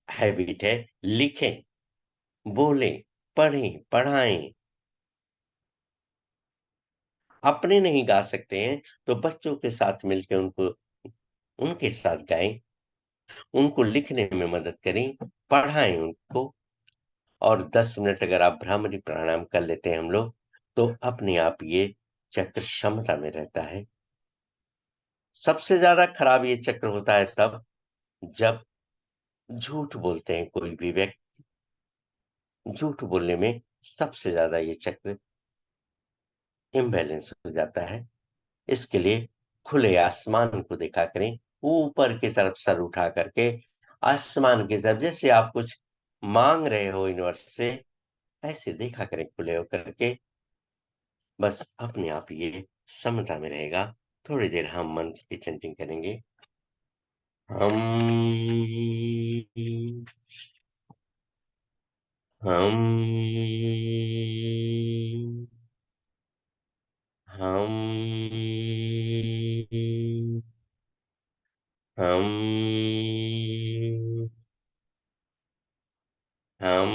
हैबिट है, लिखें, बोलें, पढ़ें, पढ़ाएं। अपने नहीं गा सकते हैं तो बच्चों के साथ मिलकर उनके साथ गाएं, उनको लिखने में मदद करें, पढ़ाएं उनको। और 10 मिनट अगर आप भ्रामरी प्राणायाम कर लेते हैं हम लोग, तो अपने आप ये चक्र क्षमता में रहता है। सबसे ज्यादा खराब ये चक्र होता है तब जब झूठ बोलते हैं कोई भी व्यक्ति। झूठ बोलने में सबसे ज्यादा ये चक्र इम्बैलेंस हो जाता है। इसके लिए खुले आसमान को देखा करें, ऊपर की तरफ सर उठा करके आसमान की तरफ, जैसे आप कुछ मांग रहे हो यूनिवर्स से, ऐसे देखा करें खुले होकर के। बस अपने आप ये समता में रहेगा। थोड़ी देर हम मंत्र की चैंटिंग करेंगे। हम हम हम हम हम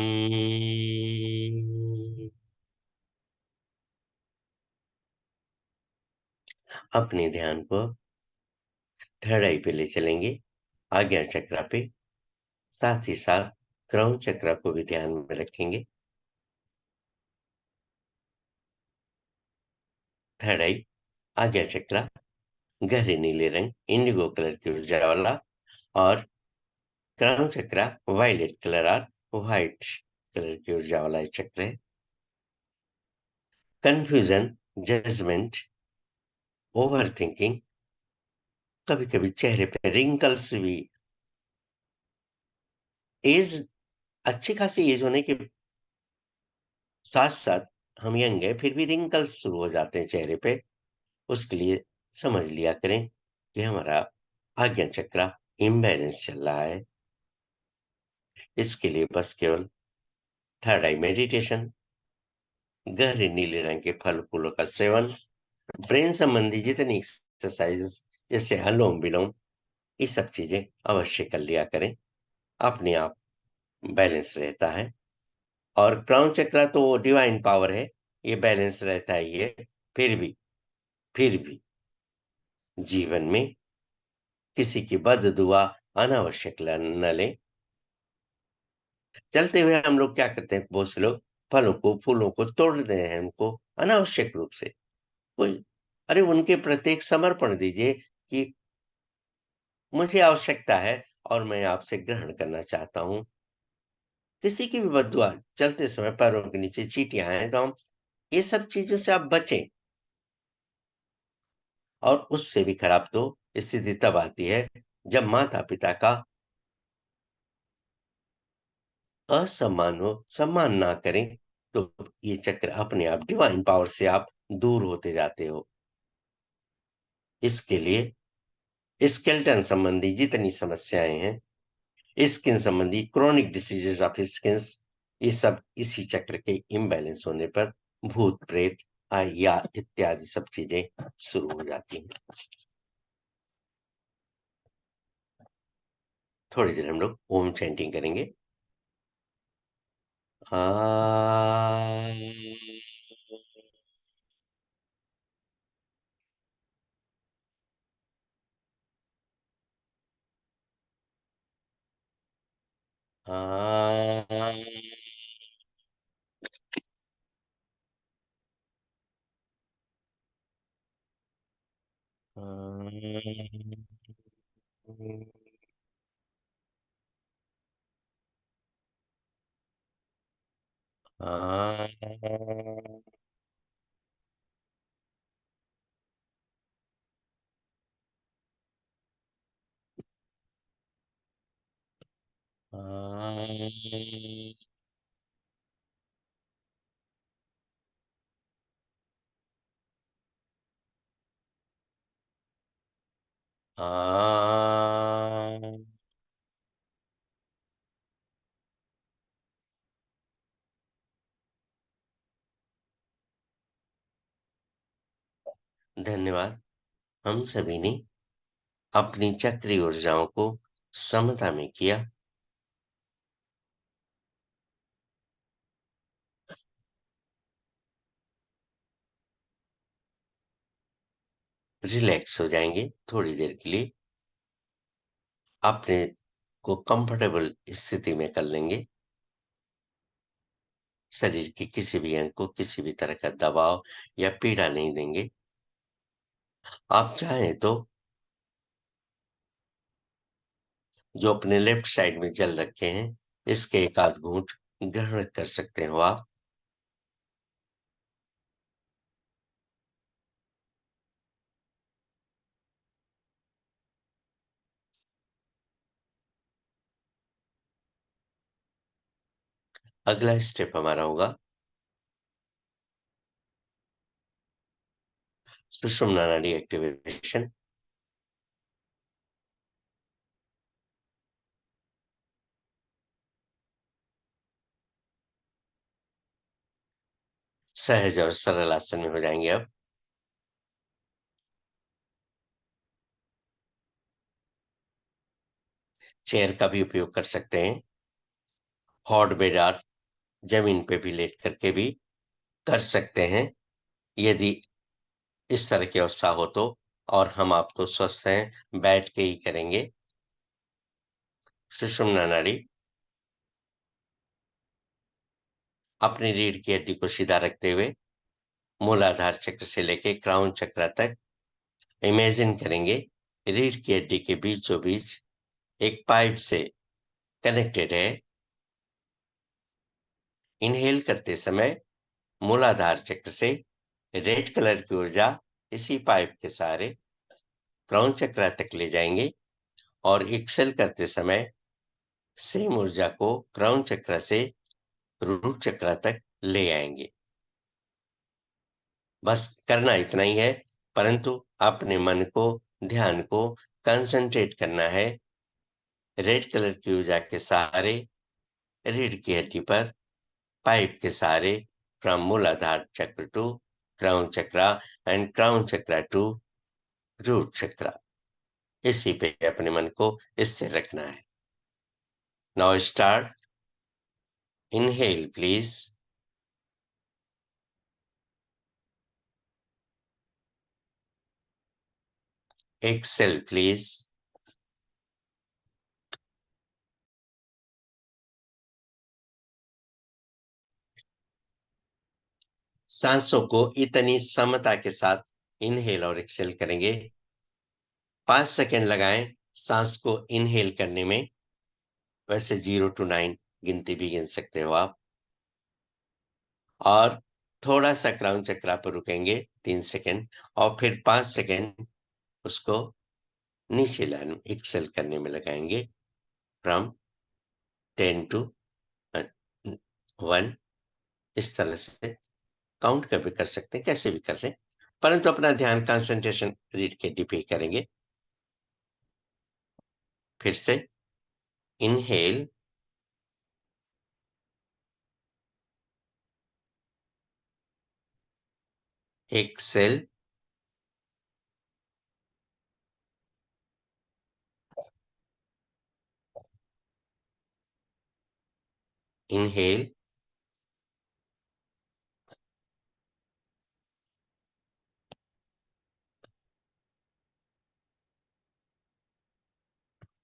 अपने ध्यान को थर्ड आई पे ले चलेंगे, आज्ञा चक्रा पे। साथ ही साथ क्राउन चक्रा को भी ध्यान में रखेंगे। थर्ड आई, आज्ञा चक्रा, गहरे नीले रंग इंडिगो कलर की ऊर्जा वाला, और क्राउन चक्रा वायलेट कलर और व्हाइट कलर की ऊर्जा वाला एक चक्र है। कंफ्यूजन, जजमेंट, ओवर थिंकिंग, कभी कभी चेहरे पे रिंकल्स भी, एज अच्छी खासी एज होने के साथ साथ हम यंग है फिर भी रिंकल्स शुरू हो जाते हैं चेहरे पे। उसके लिए समझ लिया करें कि हमारा आज्ञा चक्रा इम्बैलेंस चल रहा है। इसके लिए बस केवल थर्ड आई मेडिटेशन, गहरे नीले रंग के फल फूलों का सेवन, ब्रेन संबंधी जितनी एक्सरसाइजेस जैसे अनुलोम विलोम, ये सब चीजें अवश्य कर लिया करें। अपने आप बैलेंस रहता है। और क्राउन चक्रा तो डिवाइन पावर है, ये बैलेंस रहता ही है। फिर भी जीवन में किसी की बद दुआ अनावश्यक न लें। चलते हुए हम लोग क्या करते हैं, बहुत से लोग फलों को फूलों को तोड़ रहे हैं, उनको अनावश्यक रूप से। कोई, अरे उनके प्रति एक समर्पण दीजिए कि मुझे आवश्यकता है और मैं आपसे ग्रहण करना चाहता हूँ। किसी की भी बद्दुआ, चलते समय पैरों के नीचे चींटियां हैं तो हम, ये सब चीजों से आप बचें। और उससे भी खराब तो स्थिति तब आती है जब माता पिता का असम्मान हो, सम्मान ना करें, तो ये चक्र अपने आप डिवाइन पावर से आप दूर होते जाते हो। इसके लिए स्केलेटन संबंधी जितनी समस्याएं हैं, स्किन संबंधी क्रोनिक डिसीजेज ऑफ स्किन, ये सब इसी चक्र के इम्बैलेंस होने पर भूत प्रेत या इत्यादि सब चीजें शुरू हो जाती हैं। थोड़ी देर हम लोग ओम चैंटिंग करेंगे। आ धन्यवाद। हम सभी ने अपनी चक्रीय ऊर्जाओं को समता में किया। रिलैक्स हो जाएंगे थोड़ी देर के लिए, अपने को कंफर्टेबल स्थिति में कर लेंगे। शरीर के किसी भी अंग को किसी भी तरह का दबाव या पीड़ा नहीं देंगे। आप चाहें तो जो अपने लेफ्ट साइड में जल रखे हैं, इसके एक आध घूंट ग्रहण कर सकते हो आप। अगला स्टेप हमारा होगा सुषुम्ना नाड़ी एक्टिवेशन। सहज और सरल आसन में हो जाएंगे अब। चेयर का भी उपयोग कर सकते हैं। हॉट बेड और जमीन पे भी लेट करके भी कर सकते हैं, यदि इस तरह की अवस्था हो तो। और हम आप तो स्वस्थ हैं, बैठ के ही करेंगे। सुषुम्ना नाड़ी अपनी रीढ़ की हड्डी को सीधा रखते हुए मूलाधार चक्र से लेके क्राउन चक्र तक इमेजिन करेंगे रीढ़ की हड्डी के बीचों बीच एक पाइप से कनेक्टेड है। इनहेल करते समय मूलाधार चक्र से रेड कलर की ऊर्जा इसी पाइप के सहारे क्राउन चक्र तक ले जाएंगे, और एक्सेल करते समय सेम ऊर्जा को क्राउन चक्र से रूट चक्र तक ले आएंगे। बस करना इतना ही है, परंतु अपने मन को, ध्यान को कंसंट्रेट करना है रेड कलर की ऊर्जा के सहारे रीढ़ की हड्डी पर, पाइप के सहारे from Muladhara chakra to crown chakra and crown chakra to root chakra. इसी पे अपने मन को इससे रखना है। Now start. Inhale please. Exhale please. सांसों को इतनी समता के साथ इनहेल और एक्सेल करेंगे। 5 सेकेंड लगाएं सांस को इनहेल करने में। वैसे 0 to 9 गिनती भी गिन सकते हो आप। और थोड़ा सा क्राउन चक्र पर रुकेंगे 3 सेकेंड, और फिर 5 सेकेंड उसको नीचे लाइन एक्सेल करने में लगाएंगे। फ्रॉम 10 to 1, इस तरह से काउंट कर भी कर सकते हैं, कैसे भी कर सकते हैं, परंतु अपना ध्यान कंसंट्रेशन रीड के डी पे करेंगे। फिर से inhale, exhale, inhale,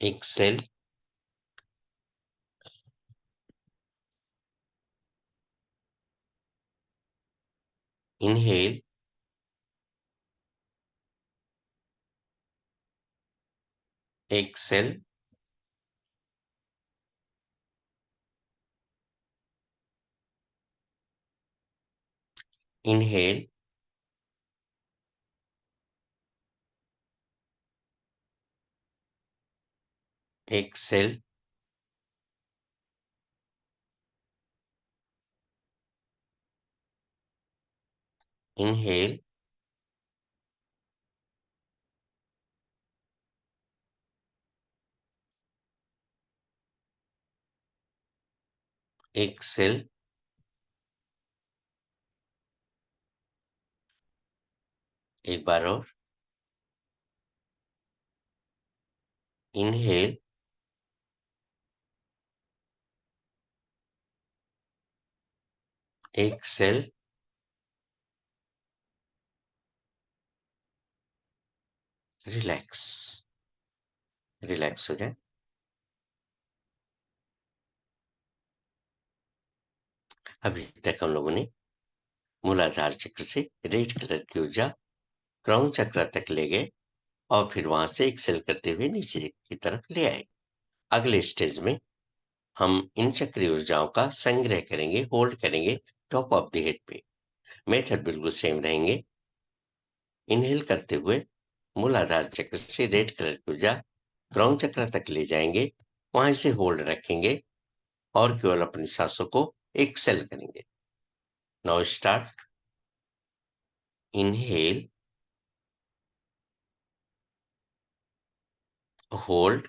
exhale, inhale, exhale, inhale, exhale, inhale, exhale, एक बार और इनहेल, एक्सेल, रिलैक्स। रिलैक्स हो जाए। अभी तक हम लोगों ने मूलाधार चक्र से रेड कलर की ऊर्जा क्राउन चक्र तक ले गए, और फिर वहां से एक्सेल करते हुए नीचे की तरफ ले आए। अगले स्टेज में हम इन चक्रीय ऊर्जाओं का संग्रह करेंगे, होल्ड करेंगे टॉप ऑफ द हेड पे। मेथड बिल्कुल सेम रहेंगे। इनहेल करते हुए मूलाधार चक्र से रेड कलर की ऊर्जा क्राउन चक्र तक ले जाएंगे, वहां से होल्ड रखेंगे, और केवल अपनी सांसों को एक्सेल करेंगे। Now start. Inhale, hold,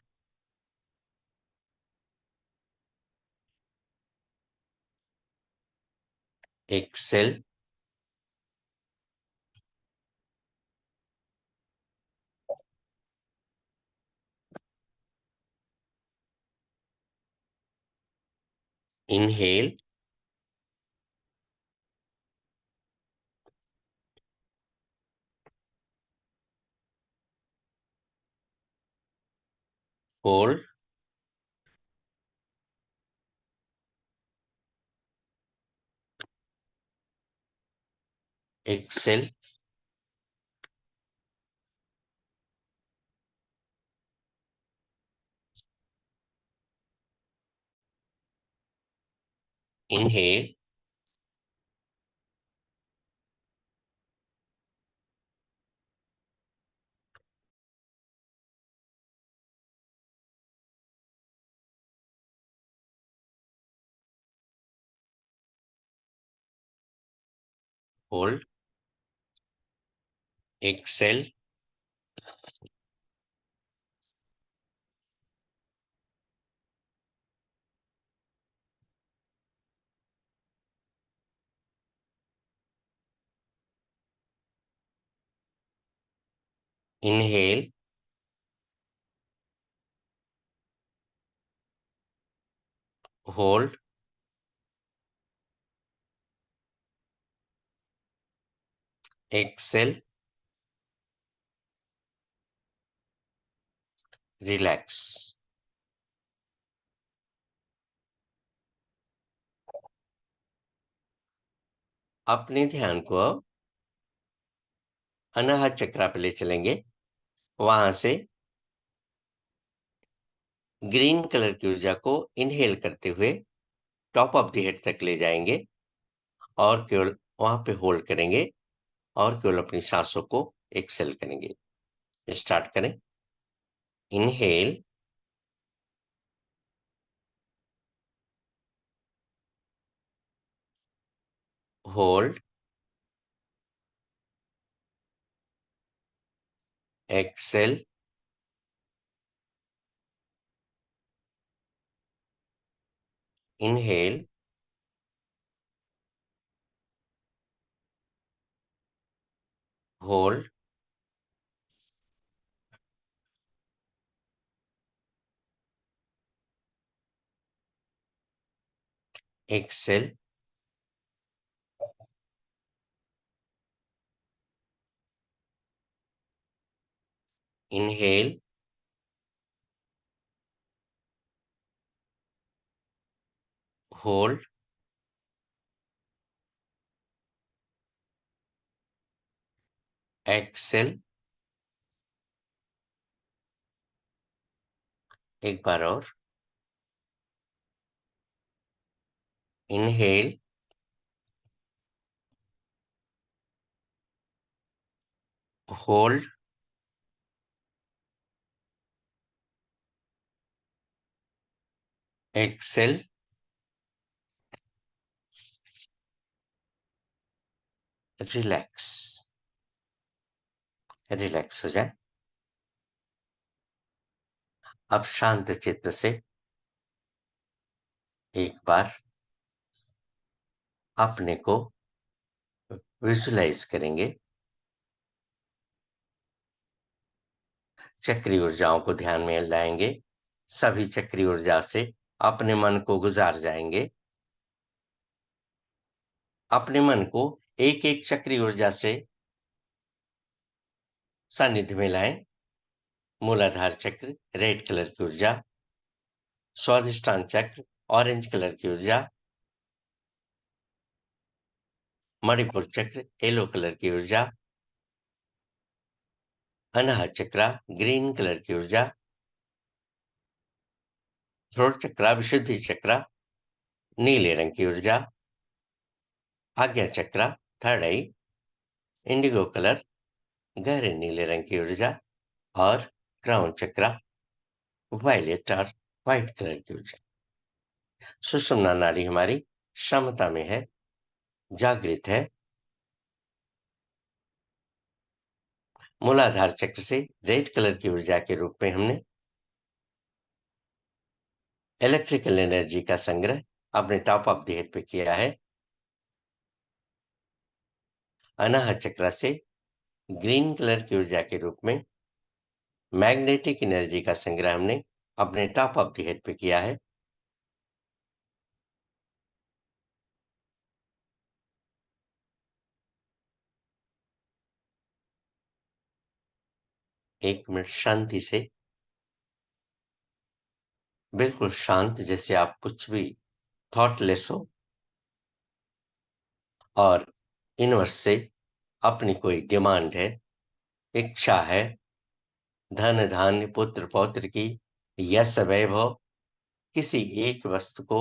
exhale, Inhale, hold, exhale, inhale, hold, exhale, inhale, hold, exhale, relax. अपने ध्यान को अब अनाहत चक्र पे ले चलेंगे। वहां से ग्रीन कलर की ऊर्जा को इनहेल करते हुए टॉप ऑफ द हेड तक ले जाएंगे और केवल वहां पे होल्ड करेंगे और केवल अपनी सांसों को एक्सेल करेंगे। स्टार्ट करें। Inhale, hold, exhale, inhale, hold, exhale, inhale, hold, exhale. एक बार और। Inhale, hold, exhale, relax. Relax हो जाए। अब शांत चित्त से एक बार अपने को विजुलाइज करेंगे। चक्रीय ऊर्जाओं को ध्यान में लाएंगे। सभी चक्रीय ऊर्जा से अपने मन को गुजार जाएंगे। अपने मन को एक एक चक्रीय ऊर्जा से सानिध्य में लाएं। मूलाधार चक्र रेड कलर की ऊर्जा, स्वाधिष्ठान चक्र ऑरेंज कलर की ऊर्जा, मणिपुर चक्र येलो कलर की ऊर्जा, अनाहत चक्र ग्रीन कलर की ऊर्जा, थ्रोट चक्र विशुद्धि चक्र नीले रंग की ऊर्जा, आज्ञा चक्र थर्ड आई इंडिगो कलर गहरे नीले रंग की ऊर्जा और क्राउन चक्र वायलेट और व्हाइट कलर की ऊर्जा। सुषुम्ना नाड़ी हमारी क्षमता में है, जागृत है। मूलाधार चक्र से रेड कलर की ऊर्जा के रूप में हमने इलेक्ट्रिकल एनर्जी का संग्रह अपने टॉप ऑफ द हेड पे किया है। अनाहत चक्र से ग्रीन कलर की ऊर्जा के रूप में मैग्नेटिक एनर्जी का संग्रह हमने अपने टॉप ऑफ द हेड पे किया है। 1 मिनट शांति से, बिल्कुल शांत, जैसे आप कुछ भी थॉटलेस हो, और यूनिवर्स से अपनी कोई डिमांड है, इच्छा है, धन धान्य पुत्र पौत्र की, यश वैभव, किसी एक वस्तु को,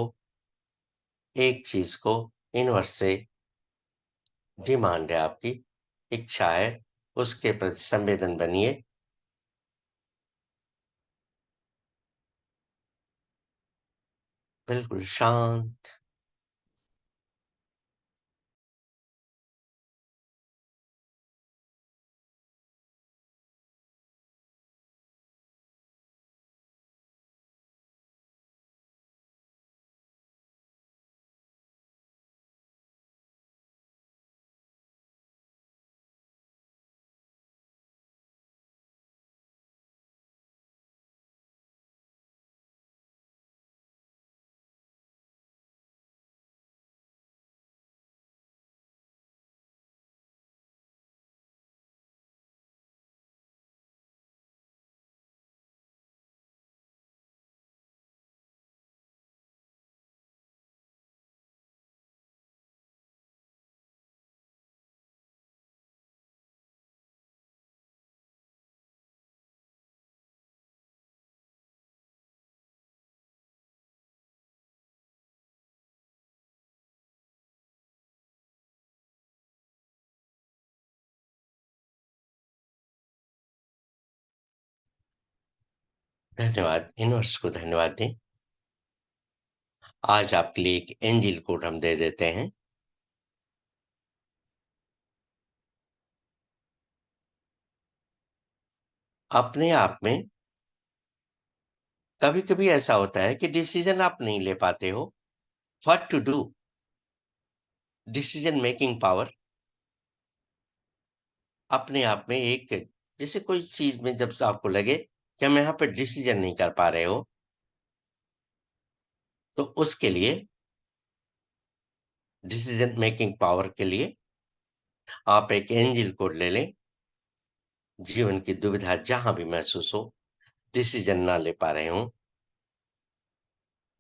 एक चीज को यूनिवर्स से डिमांड है, आपकी इच्छा है, उसके प्रति संवेदन बनिए। बिल्कुल शांत। धन्यवाद, यूनिवर्स को धन्यवाद दें। आज आपके लिए एक एंजिल कोड हम दे देते हैं। अपने आप में कभी-कभी ऐसा होता है कि डिसीजन आप नहीं ले पाते हो, what to do, decision making power अपने आप में एक, जैसे कोई चीज में जब से आपको लगे कि हम यहाँ पे डिसीजन नहीं कर पा रहे हो, तो उसके लिए, डिसीजन मेकिंग पावर के लिए आप एक एंजिल कोड ले लें। जीवन की दुविधा जहां भी महसूस हो, डिसीजन ना ले पा रहे हो,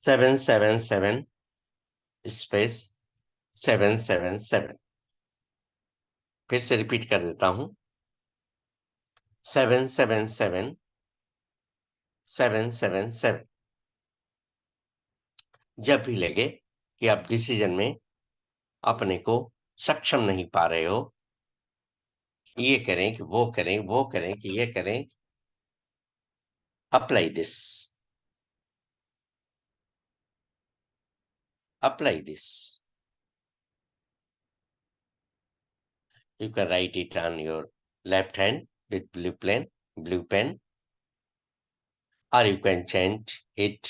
777 स्पेस 777। फिर से रिपीट कर देता हूं, 777 777। जब भी लगे कि आप डिसीजन में अपने को सक्षम नहीं पा रहे हो, ये करें कि वो करें, वो करें कि ये करें, apply this, apply this. You can write it on your left hand with blue pen, or you can chant it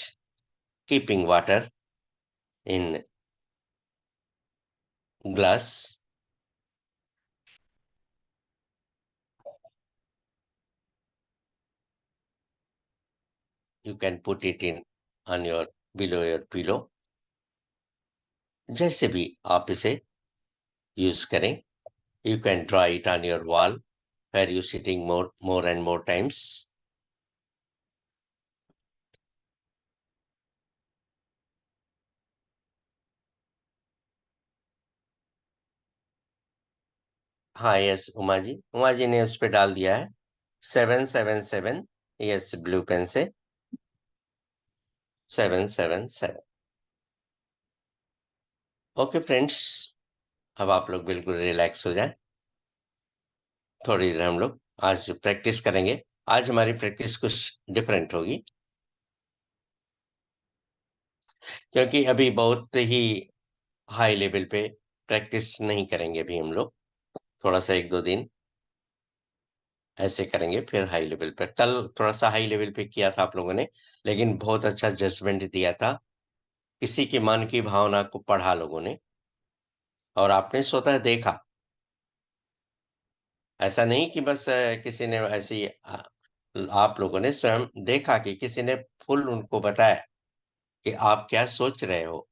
keeping water in glass. You can put it in on your below your pillow. जैसे भी आप इसे use करें, you can draw it on your wall where you sitting more and more times. हाँ, yes Uma ji ने उस पे डाल दिया है 777। यस, ब्लू पेन से 777। ओके फ्रेंड्स, अब आप लोग बिल्कुल रिलैक्स हो जाए। थोड़ी देर हम लोग आज प्रैक्टिस करेंगे। आज हमारी प्रैक्टिस कुछ डिफरेंट होगी, क्योंकि अभी बहुत ही हाई लेवल पे प्रैक्टिस नहीं करेंगे। अभी हम लोग थोड़ा सा 1-2 दिन ऐसे करेंगे, फिर हाई लेवल पे। कल थोड़ा सा हाई लेवल पे किया था आप लोगों ने, लेकिन बहुत अच्छा जजमेंट दिया था, किसी के मन की भावना को पढ़ा लोगों ने, और आपने स्वतः देखा। ऐसा नहीं कि बस किसी ने ऐसी आप लोगों ने स्वयं देखा कि किसी ने फुल उनको बताया कि आप क्या सोच रहे हो।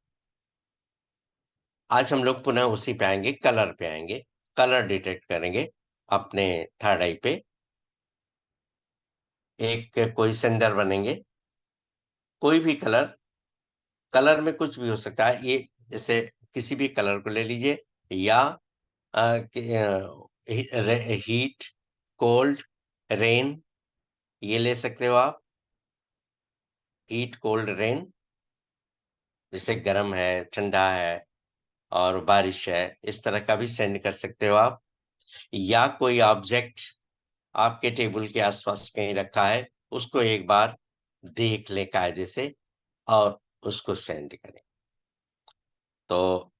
आज हम लोग पुनः उसी पे आएंगे, कलर पे आएंगे। कलर डिटेक्ट करेंगे अपने थर्ड आई पे। एक कोई सेंडर बनेंगे, कोई भी कलर, कलर में कुछ भी हो सकता है, ये जैसे किसी भी कलर को ले लीजिए, या हीट, कोल्ड, रेन, ये ले सकते हो आप। हीट, कोल्ड, रेन, जैसे गर्म है, ठंडा है और बारिश है, इस तरह का भी सेंड कर सकते हो आप। या कोई ऑब्जेक्ट आपके टेबल के आसपास कहीं रखा है, उसको एक बार देख ले कायदे से और उसको सेंड करें। तो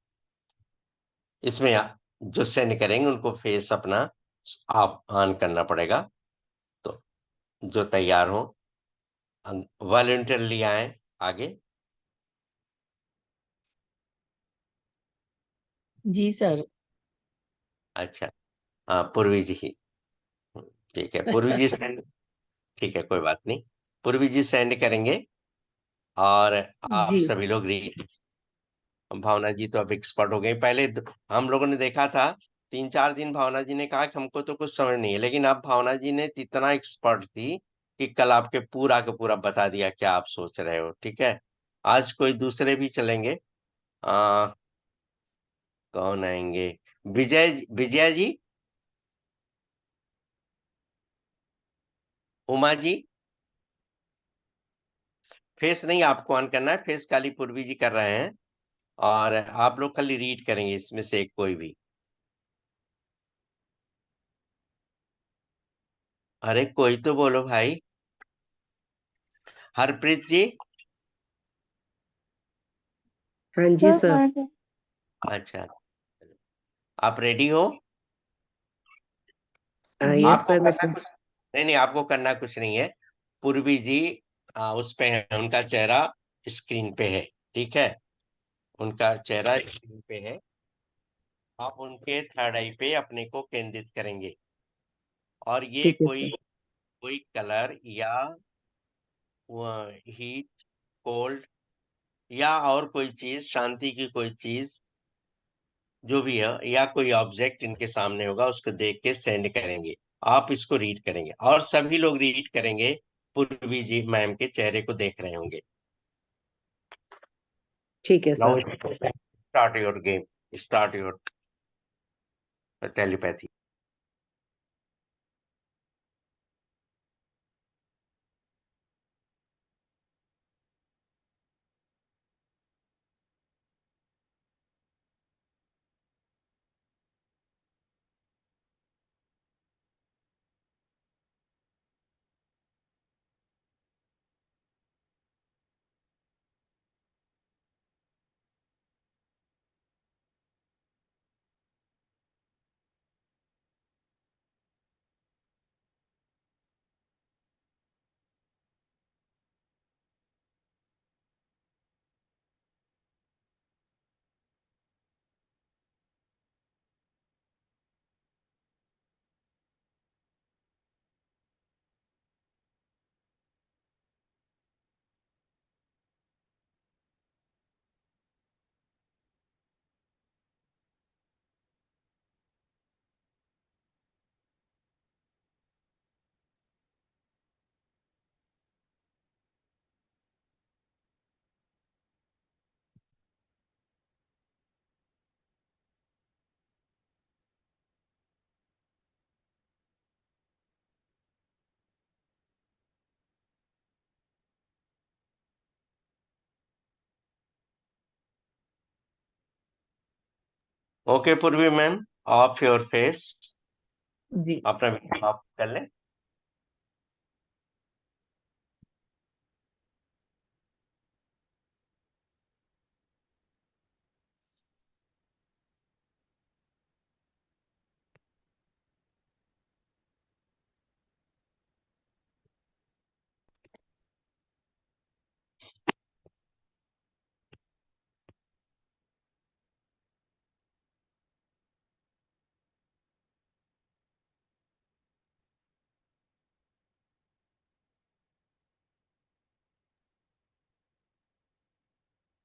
इसमें जो सेंड करेंगे उनको फेस अपना आप ऑन करना पड़ेगा। तो जो तैयार हो वॉलंटियरली आए आगे। जी सर। अच्छा, हाँ पूर्वी जी ही। ठीक है, पूर्वी जी सेंड, ठीक है कोई बात नहीं, पूर्वी जी सेंड करेंगे और आप जी सभी लोग रीड। भावना जी तो अब एक्सपर्ट हो गई, पहले हम लोगों ने देखा था 3-4 दिन भावना जी ने कहा कि हमको तो कुछ समझ नहीं है, लेकिन अब भावना जी ने इतना एक्सपर्ट थी कि कल आपके पूरा का पूरा बता दिया क्या आप सोच रहे हो। ठीक है, आज कोई दूसरे भी चलेंगे। आ, कौन आएंगे? विजय जी, उमा जी। फेस नहीं आपको ऑन करना है, फेस खाली पूर्वी जी कर रहे हैं, और आप लोग खाली रीड करेंगे इसमें से एक कोई भी। अरे कोई तो बोलो भाई। हरप्रीत जी। हाँ जी सर। अच्छा, आप रेडी हो? यस आपको सर करना मतलब। कुछ नहीं, नहीं आपको करना कुछ नहीं है। पूर्वी जी उस पे है, उनका चेहरा स्क्रीन पे है। ठीक है, उनका चेहरा स्क्रीन पे है, आप उनके थर्ड आई पे अपने को केंद्रित करेंगे, और ये ठीक है कोई सर। कोई कलर या हीट, कोल्ड, या और कोई चीज, शांति की कोई चीज जो भी है, या कोई ऑब्जेक्ट इनके सामने होगा उसको देख के सेंड करेंगे। आप इसको रीड करेंगे और सभी लोग रीड करेंगे, पूर्वी जी मैम के चेहरे को देख रहे होंगे। ठीक है now sir. Start your game, start your telepathy. Okay पूर्वी मैम, ऑफ योर फेस, जी अपना वीडियो ऑफ कर लें।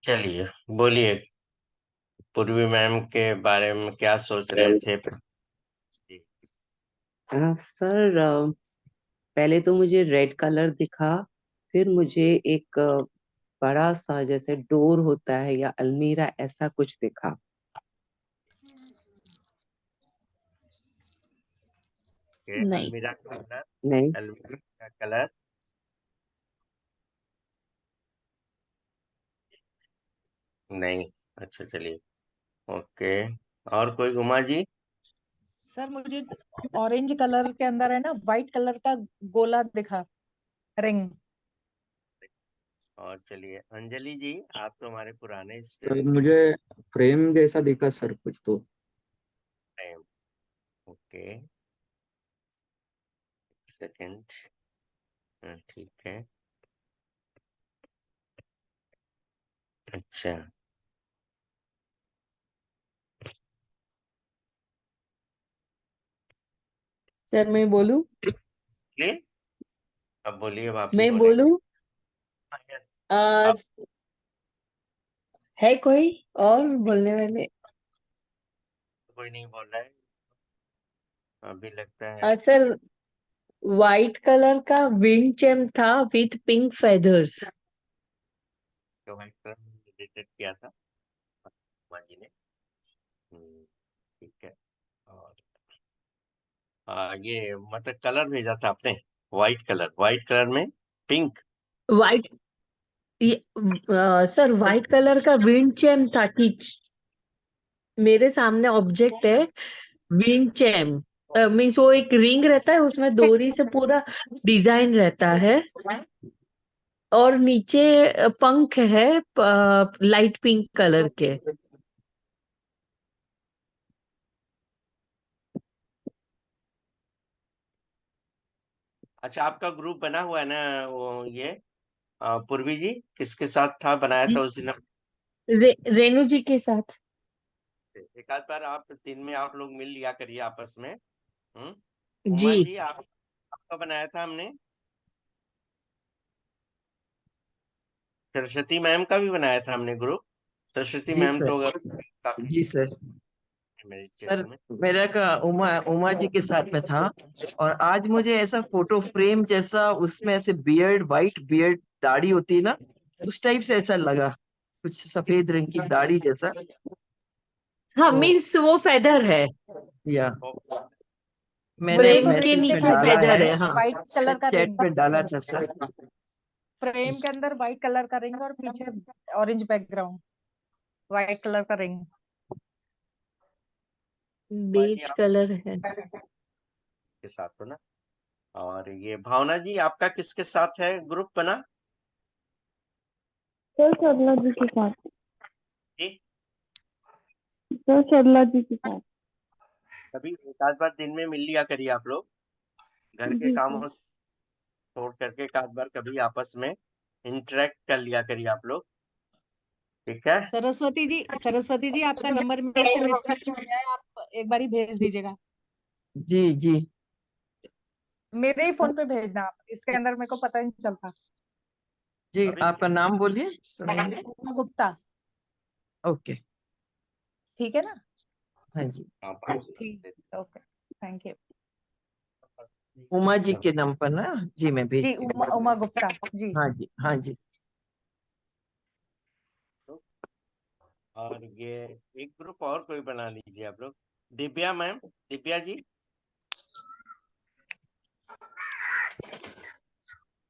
चलिए बोलिए, पूर्वी मैम के बारे में क्या सोच रहे थे? सर पहले तो मुझे रेड कलर दिखा, फिर मुझे एक बड़ा सा जैसे डोर होता है या अलमीरा ऐसा कुछ दिखा। नहीं। अलमीरा का कलर, नहीं। अलमीरा का कलर नहीं। अच्छा चलिए, ओके। और कोई उमा जी? सर मुझे ऑरेंज कलर के अंदर है ना व्हाइट कलर का गोला दिखा, रिंग। और चलिए अंजलि जी, आप तो हमारे पुराने तो स्टूडेंट मुझे फ्रेम जैसा दिखा सर कुछ तो। हैं। Okay, second. ठीक है। अच्छा, सर मैं बोलूं? चलिए अब बोलिए, अब आप ही मैं बोलेंगे। बोलूं? हाँ, yes, आ, आप है कोई और बोलने वाले? कोई नहीं बोल रहा है अभी, लगता है। सर, व्हाइट कलर का विंड चैम था विथ पिंक फेदर्स। तो मैं डिटेक्ट किया था उमा जी ने। ठीक है। और ये मतलब कलर भेजा था आपने, व्हाइट कलर में पिंक। व्हाइट, ये सर व्हाइट कलर का विंड चैम था। ठीक, मेरे सामने ऑब्जेक्ट है विंड चैम। मीन्स वो एक रिंग रहता है, उसमें डोरी से पूरा डिजाइन रहता है, और नीचे पंख है लाइट पिंक कलर के। अच्छा, आपका ग्रुप बना हुआ है ना, वो ये पूर्वी जी किसके साथ था बनाया था उस दिन? रेणु जी के साथ। एक आध बार आप दिन में आप लोग मिल लिया करिए आपस में। जी उमा जी, आप आपका बनाया था हमने। सरस्वती मैम का भी बनाया था हमने group. Saraswati ji ma'am sir. तो काफी जी सर। सर मेडिटेशन में। मेरा का उमा उमा जी के साथ में था। और आज मुझे ऐसा फोटो फ्रेम जैसा, उसमें ऐसे बियर्ड, वाइट बियर्ड, दाढ़ी होती है ना, उस टाइप से ऐसा लगा, कुछ सफेद रंग की दाढ़ी जैसा। हाँ, तो मीन्स वो फेदर है, या ओ, मैंने फ्रेम तो के रिंग के मैसेज में नीचे टाइप डाला का फेदर है, है, है। हाँ, व्हाइट कलर का चैट रिंग। पे डाला था सर। फ्रेम के अंदर व्हाइट कलर का रिंग और पीछे ऑरेंज बैकग्राउंड, व्हाइट कलर का रिंग। उमा जी बेज आप कलर है। के साथ हो ना? और ये भावना जी, आपका किसके साथ है ग्रुप बना? सर सरला जी के साथ। जी, सर सरला जी के साथ। कभी एक आध बार दिन में मिल लिया करिए आप लोग, घर के जी सर। कामों से छोड़ करके एक आध बार कभी आपस में इंटरेक्ट कर लिया करिए आप लोग। ठीक है। सरस्वती जी आपका नंबर मेरे से मिसयूज हो गया है, आप एक बार ही भेज दीजिएगा। जी जी। मेरे ही फोन पे भेजना आप, इसके अंदर मेरे को पता ही नहीं चलता। जी अभी आपका नाम बोलिए, सुनेंगे। उमा गुप्ता। ओके। ठीक है ना? हाँ जी। ठीक, okay, thank you. Uma ji के नंबर ना। जी मैं जी, भेजती हूँ। उमा गुप्ता जी। हाँ जी हाँ जी। और ये एक ग्रुप और कोई बना लीजिए आप लोग। दिव्या मैम, दिव्या जी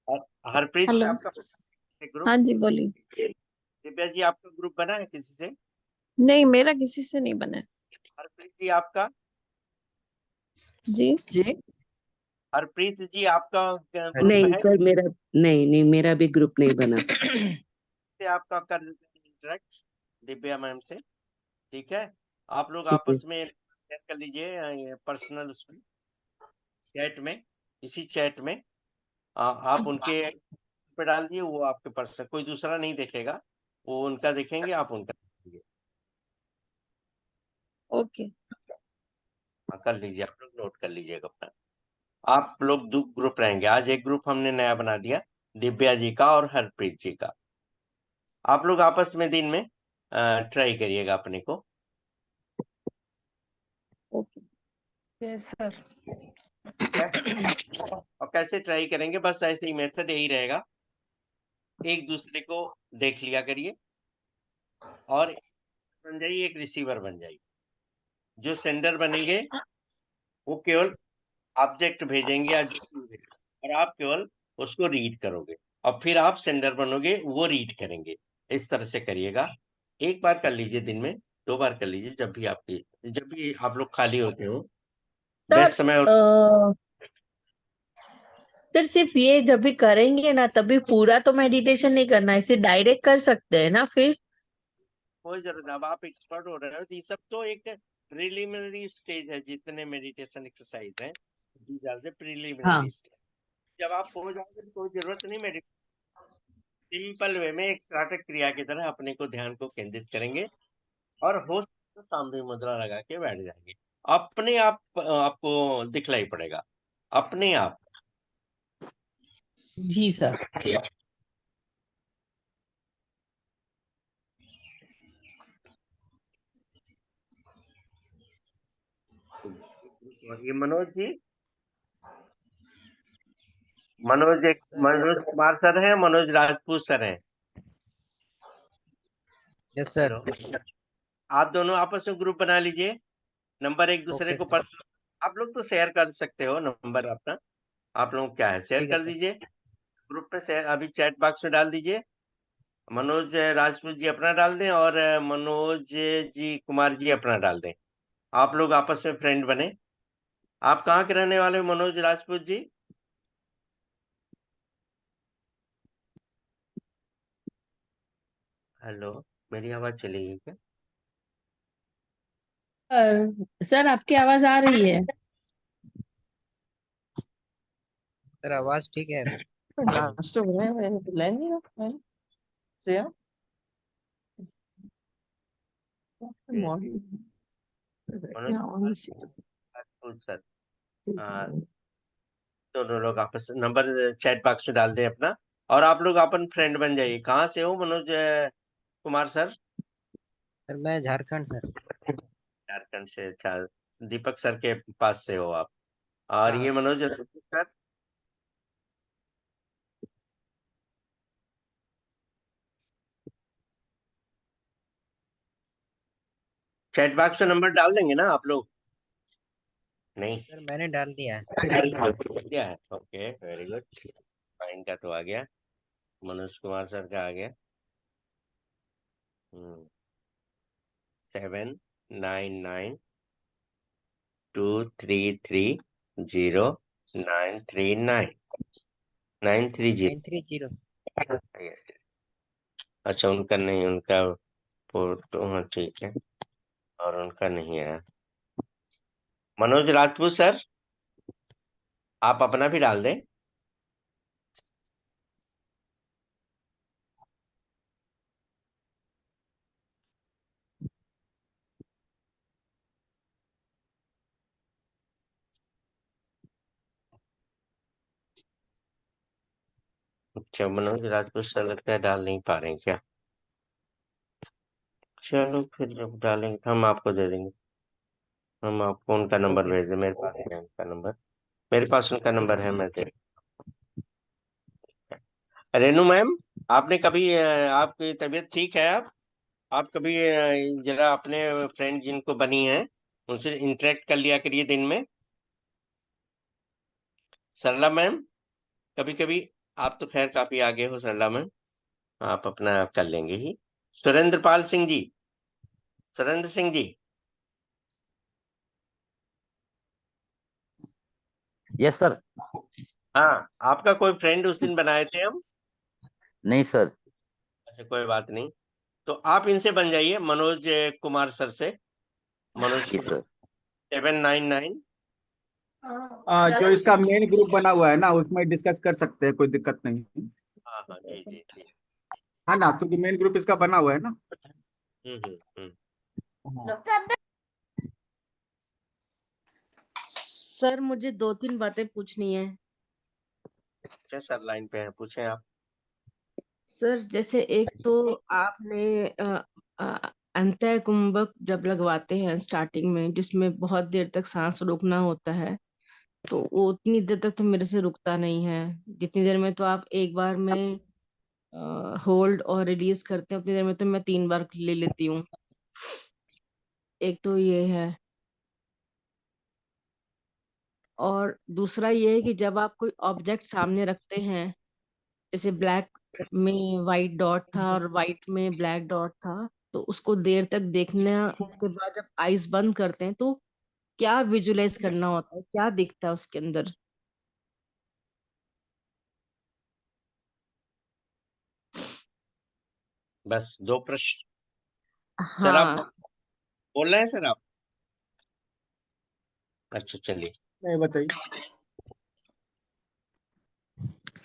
और हरप्रीत जी, हेलो। आपका ग्रुप। हाँ जी बोलिए। दिव्या जी, आपका ग्रुप बना है किसी से? नहीं, मेरा किसी से नहीं बना है। हरप्रीत जी आपका? जी। जी। हरप्रीत जी आपका ग्रुप नहीं है सर, मेरा नहीं नहीं, मेरा भी ग्रुप नहीं बना। से आपका कर इंटरेक्ट दिव्या मैम से? ठीक है, आप लोग ठीक है। आपस में शेयर कर लीजिए पर्सनल उसमें, चैट में, इसी चैट में आप उनके पे डाल दिए, वो आपके पर्सनल, कोई दूसरा नहीं देखेगा, वो उनका देखेंगे, आप उनका देखेंगे। ओके। कर लीजिए, आप लोग नोट कर लीजिएगा अपना। आप लोग दो ग्रुप रहेंगे, आज एक ग्रुप हमने नया बना दिया, दिव्या जी का और हरप्रीत जी का। आप लोग आपस में दिन में ट्राई करिएगा अपने को। ओके। Yes sir. ठीक है। और कैसे ट्राई करेंगे, बस ऐसे ही मेथड यही रहेगा, एक दूसरे को देख लिया करिए और बन जाइए, एक रिसीवर बन जाइए। जो सेंडर बनेंगे वो केवल ऑब्जेक्ट भेजेंगे या जो भी भेजेंगे, और आप केवल उसको रीड करोगे, और फिर आप सेंडर बनोगे, वो रीड करेंगे। इस तरह से करिएगा। एक बार कर लीजिए दिन में, 2 बार कर लीजिए, जब भी आप लोग खाली होते हो, सर बेस्ट समय हो। सर सिर्फ ये जब भी करेंगे ना तभी पूरा तो मेडिटेशन नहीं करना है, इसे डायरेक्ट कर सकते हैं ना फिर। कोई जरूरत नहीं, अब आप एक्सपर्ट हो रहे हो, तो ये सब तो एक प्रिलिमिनरी स्टेज है, जितने मेडिटेशन एक्सरसाइज है दीज आर द प्रिलिमिनरी हाँ स्टेज। जब आप हो जाओगे तो कोई जरूरत नहीं, मेडिटेशन सिंपल वे में एक त्राटक क्रिया की तरह अपने को ध्यान को केंद्रित करेंगे, और हो तो सांभी मुद्रा लगा के बैठ जाएंगे, अपने आप आपको दिखलाई पड़ेगा, अपने आप। जी सर। ये मनोज जी, मनोज कुमार सर हैं, मनोज राजपूत सर हैं। Yes sir. हेलो, आप दोनों आपस में ग्रुप बना लीजिए, नंबर एक दूसरे ओके को सर। आप लोग तो शेयर कर सकते हो नंबर अपना, आप लोग क्या है शेयर ठीक है कर सर। दीजिए ग्रुप पे, शेयर अभी चैट बॉक्स में डाल दीजिए। मनोज राजपूत जी अपना डाल दें, और मनोज जी कुमार जी अपना डाल दें। आप लोग आपस में फ्रेंड बने। आप कहाँ के रहने वाले हो मनोज राजपूत जी? हेलो, मेरी आवाज चलेगी क्या? सर आपकी आवाज आ रही है। सर आवाज ठीक है। नाश्ता हो रहा है, मैंने तो ले नहीं रहा मैंने से यार। मॉर्निंग मनोज राजपूत सर, अ, दोनों लोग आपस नंबर चैट बॉक्स में डाल दें अपना, और आप लोग अपन फ्रेंड बन जाइए। कहाँ से हो मनोज कुमार सर? सर मैं झारखंड सर। झारखंड से, अच्छा। दीपक सर के पास से हो आप, और हाँ ये sir. Manoj Rajput sir. Chat box में नंबर डाल देंगे ना आप लोग? नहीं सर मैंने डाल दिया है। क्या है? Okay, very good. फाइन का तो आ गया, मनोज कुमार सर का आ गया। 7992330939 930। अच्छा, उनका नहीं, उनका फोटो, हाँ ठीक है, और उनका नहीं है। मनोज राजपूत सर, आप अपना भी डाल दें। अच्छा, मनोज राजपूत सर लगता है डाल नहीं पा रहे हैं क्या? चलो फिर जब डालेंगे तो हम आपको दे देंगे, हम आपको उनका नंबर ओके भेज सर। दें, मेरे पास है उनका नंबर, मेरे पास उनका ठीक है नंबर है, सर। मैं दे। रेनू मैम, आपने कभी आपकी तबीयत ठीक है? आप कभी जरा अपने फ्रेंड जिनको बनी है उनसे इंटरेक्ट कर लिया करिए दिन में। सरला मैम, कभी कभी, आप तो खैर काफी आगे हो सरला मैम, आप अपना कर लेंगे ही। Surendra Pal Singh ji, Surendra Singh ji, yes sir. हाँ, आपका कोई फ्रेंड उस दिन बनाए थे हम? नहीं सर। अच्छा, कोई बात नहीं, तो आप इनसे बन जाइए, मनोज कुमार सर से। मनोज जी सर। 799। जो इसका मेन ग्रुप बना हुआ है ना उसमें डिस्कस कर सकते हैं, कोई दिक्कत नहीं। हाँ हाँ, जी जी जी। है ना, क्योंकि मेन ग्रुप इसका बना हुआ है ना। हम्म। सर मुझे 2-3 बातें पूछनी है। क्या सर, लाइन पे हैं, पूछें आप। सर जैसे एक तो आपने अंतः कुंभक जब लगवाते हैं स्टार्टिंग में, जिसमें बहुत देर तक सांस रोकना होता है, तो वो उतनी देर तक तो मेरे से रुकता नहीं है। जितनी देर में तो आप एक बार में होल्ड और रिलीज करते हैं, उतनी देर में तो मैं 3 बार ले लेती हूँ। एक तो ये है, और दूसरा ये है कि जब आप कोई ऑब्जेक्ट सामने रखते हैं, जैसे ब्लैक में वाइट डॉट था और वाइट में ब्लैक डॉट था, तो उसको देर तक देखने के बाद जब आईज बंद करते हैं तो क्या विजुलाइज करना होता है, क्या दिखता है उसके अंदर? बस 2 प्रश्न सर, आप हाँ, बोल रहे हैं सर आप? अच्छा चलिए, नहीं बताइए।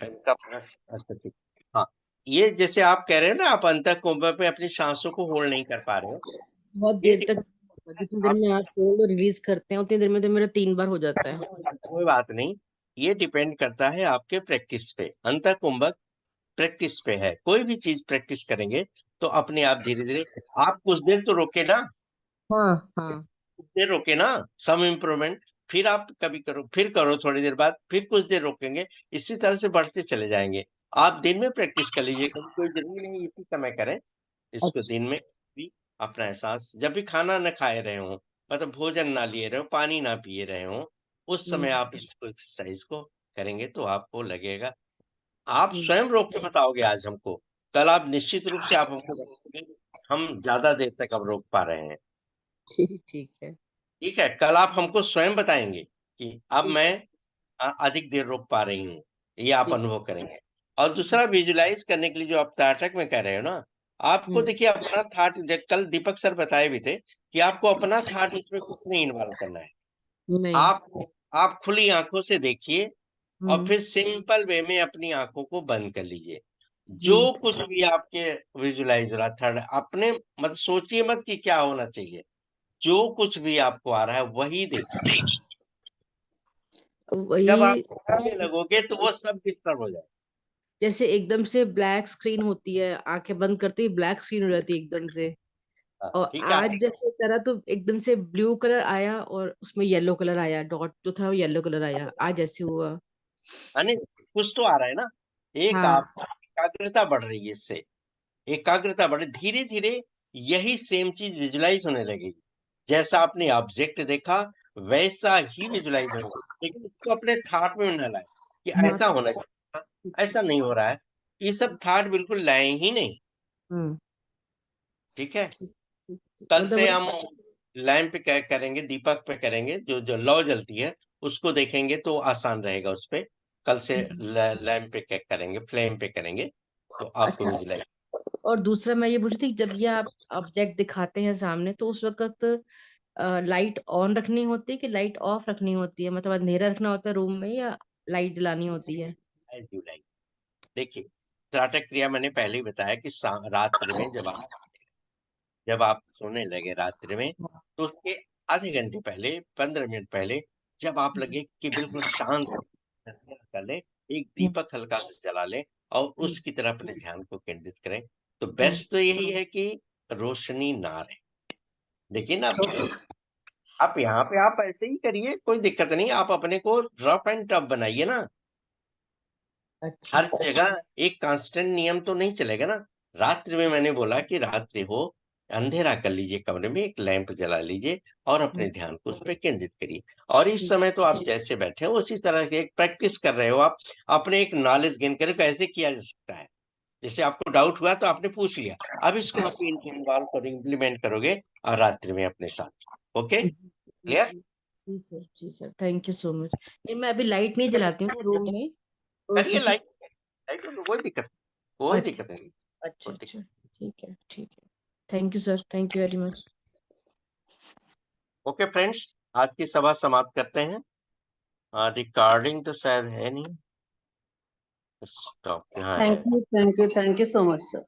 इनका प्रश्न अच्छा ठीक। हाँ, ये जैसे आप कह रहे हो ना, आप अंतःकुंभ पे अपनी सांसों को होल्ड नहीं कर पा रहे हो, बहुत ये देर तक, जितनी देर आप में आप होल्ड और रिलीज करते हैं उतनी देर में तो मेरा 3 बार हो जाता है। कोई बात नहीं, ये डिपेंड करता है आपके प्रैक्टिस पे। अंतःकुंभक प्रैक्टिस पे है, कोई भी चीज प्रैक्टिस करेंगे तो अपने आप धीरे धीरे। आप कुछ देर तो रोके ना, हाँ हाँ। कुछ देर रोके ना, सम इम्प्रूवमेंट। फिर आप कभी करो, फिर करो थोड़ी देर बाद, फिर कुछ देर रोकेंगे, इसी तरह से बढ़ते चले जाएंगे। आप दिन में प्रैक्टिस कर लीजिए, कभी कोई जरूरी नहीं इसी समय करें इसको। अच्छा। दिन में भी अपना एहसास, जब भी खाना न खाए रहे हो, मतलब भोजन ना लिए रहे हो, पानी ना पिए रहे हो, उस समय आप इसको एक्सरसाइज को करेंगे तो आपको लगेगा। आप स्वयं रोक के बताओगे आज हमको, कल आप निश्चित रूप से आप हमको बताओगे हम ज्यादा देर तक अब रोक पा रहे हैं। ठीक ठीक है। ठीक है, कल आप हमको स्वयं बताएंगे कि अब ठीक मैं अधिक देर रोक पा रही हूँ, ये आप ठीक। अनुभव करेंगे। और दूसरा, विजुलाइज करने के लिए जो आप नाटक में कह रहे हो ना, आपको देखिए अपना थाट, कल दीपक सर बताए भी थे कि आपको अपना थाट उसमें कुछ नहीं इन्वॉल्व करना है। नहीं। आप खुली आंखों से देखिए और हम्म। फिर सिंपल वे में अपनी आंखों को बंद कर लीजिए। जी। जो कुछ भी आपके विजुलाइज हो रहा, थर्ड अपने मत सोचिए मत कि क्या होना चाहिए, जो कुछ भी आपको आ रहा है वही देखिए। जब आप वही। करने लगोगे तो वो सब डिस्टर्ब हो जाए। जैसे एकदम से ब्लैक स्क्रीन होती है, आंखें बंद करते ही ब्लैक स्क्रीन हो जाती है एकदम से। हाँ, और ठीक है आज जैसे करा तो एकदम से ब्लू कलर आया और उसमें येलो कलर आया, डॉट जो था वो येलो कलर आया, आज ऐसे हुआ। यानी कुछ तो आ रहा है ना। एक हाँ। आप एकाग्रता बढ़ रही है इससे, एकाग्रता बढ़े, धीरे धीरे यही सेम चीज विजुलाइज होने लगेगी। जैसा आपने ऑब्जेक्ट देखा वैसा ही विजुलाइज होगा, लेकिन इसको अपने थॉट में न लाए कि हाँ। ऐसा होना चाहिए, ठीक ठीक। ऐसा नहीं हो रहा है। ये सब थॉट बिल्कुल लाए ही नहीं। हम्म। ठीक है, ठीक ठीक ठीक। कल मतलब से वही। हम लैंप पे क्या करेंगे, दीपक पे करेंगे, जो जो लौ जलती है उसको देखेंगे तो आसान रहेगा उस पे। कल से लैंप पे क्या करेंगे, फ्लेम पे करेंगे तो आपको अच्छा। विजुलाइज। और दूसरा मैं ये पूछ रही थी, जब ये आप ऑब्जेक्ट दिखाते हैं सामने तो उस वक्त लाइट ऑन रखनी होती है कि लाइट ऑफ रखनी होती है, मतलब अंधेरा रखना होता है रूम में या लाइट जलानी होती है? देखिए, त्राटक क्रिया मैंने पहले ही बताया कि रात्रि में जब आप सोने लगे रात्रि में, तो उसके आधे घंटे पहले, 15 मिनट पहले, जब आप लगे कि बिल्कुल शांत कर ले, एक दीपक हल्का सा जला ले और उसकी तरफ अपने ध्यान को केंद्रित करें। तो बेस्ट तो यही है कि रोशनी ना रहे। देखिए ना, आप यहाँ पे आप ऐसे ही करिए, कोई दिक्कत नहीं, आप अपने को रफ एंड टफ बनाइए ना। अच्छा। हर जगह एक कांस्टेंट नियम तो नहीं चलेगा ना। रात्रि में मैंने बोला कि रात्रि हो, अंधेरा कर लीजिए, कमरे में एक लैंप जला लीजिए और अपने ध्यान को उस पर केंद्रित करिए। और इस समय तो आप जैसे बैठे हो उसी तरह के एक प्रैक्टिस कर रहे हो, आप अपने एक नॉलेज गेन करें कैसे किया जा सकता है। जैसे आपको डाउट हुआ तो आपने पूछ लिया, अब इसको आप इन्वॉल्व करो, इम्प्लीमेंट करोगे और रात्रि में अपने साथ। ओके, जी क्लियर? जी जी सर, जी sir, thank you so much. नहीं, मैं अभी लाइट नहीं जलाती हूँ रूम में, करिए क्योंकि। लाइट, लाइट में कोई दिक्कत, कोई अच्छा दिक्कत नहीं, अच्छा कोई दिक्कत। अच्छा। ठीक है ठीक है। Thank you sir, thank you very much. Okay friends, आज की सभा समाप्त करते हैं। रिकॉर्डिंग तो शायद है नहीं, स्टॉप, हाँ है। Thank you so much sir.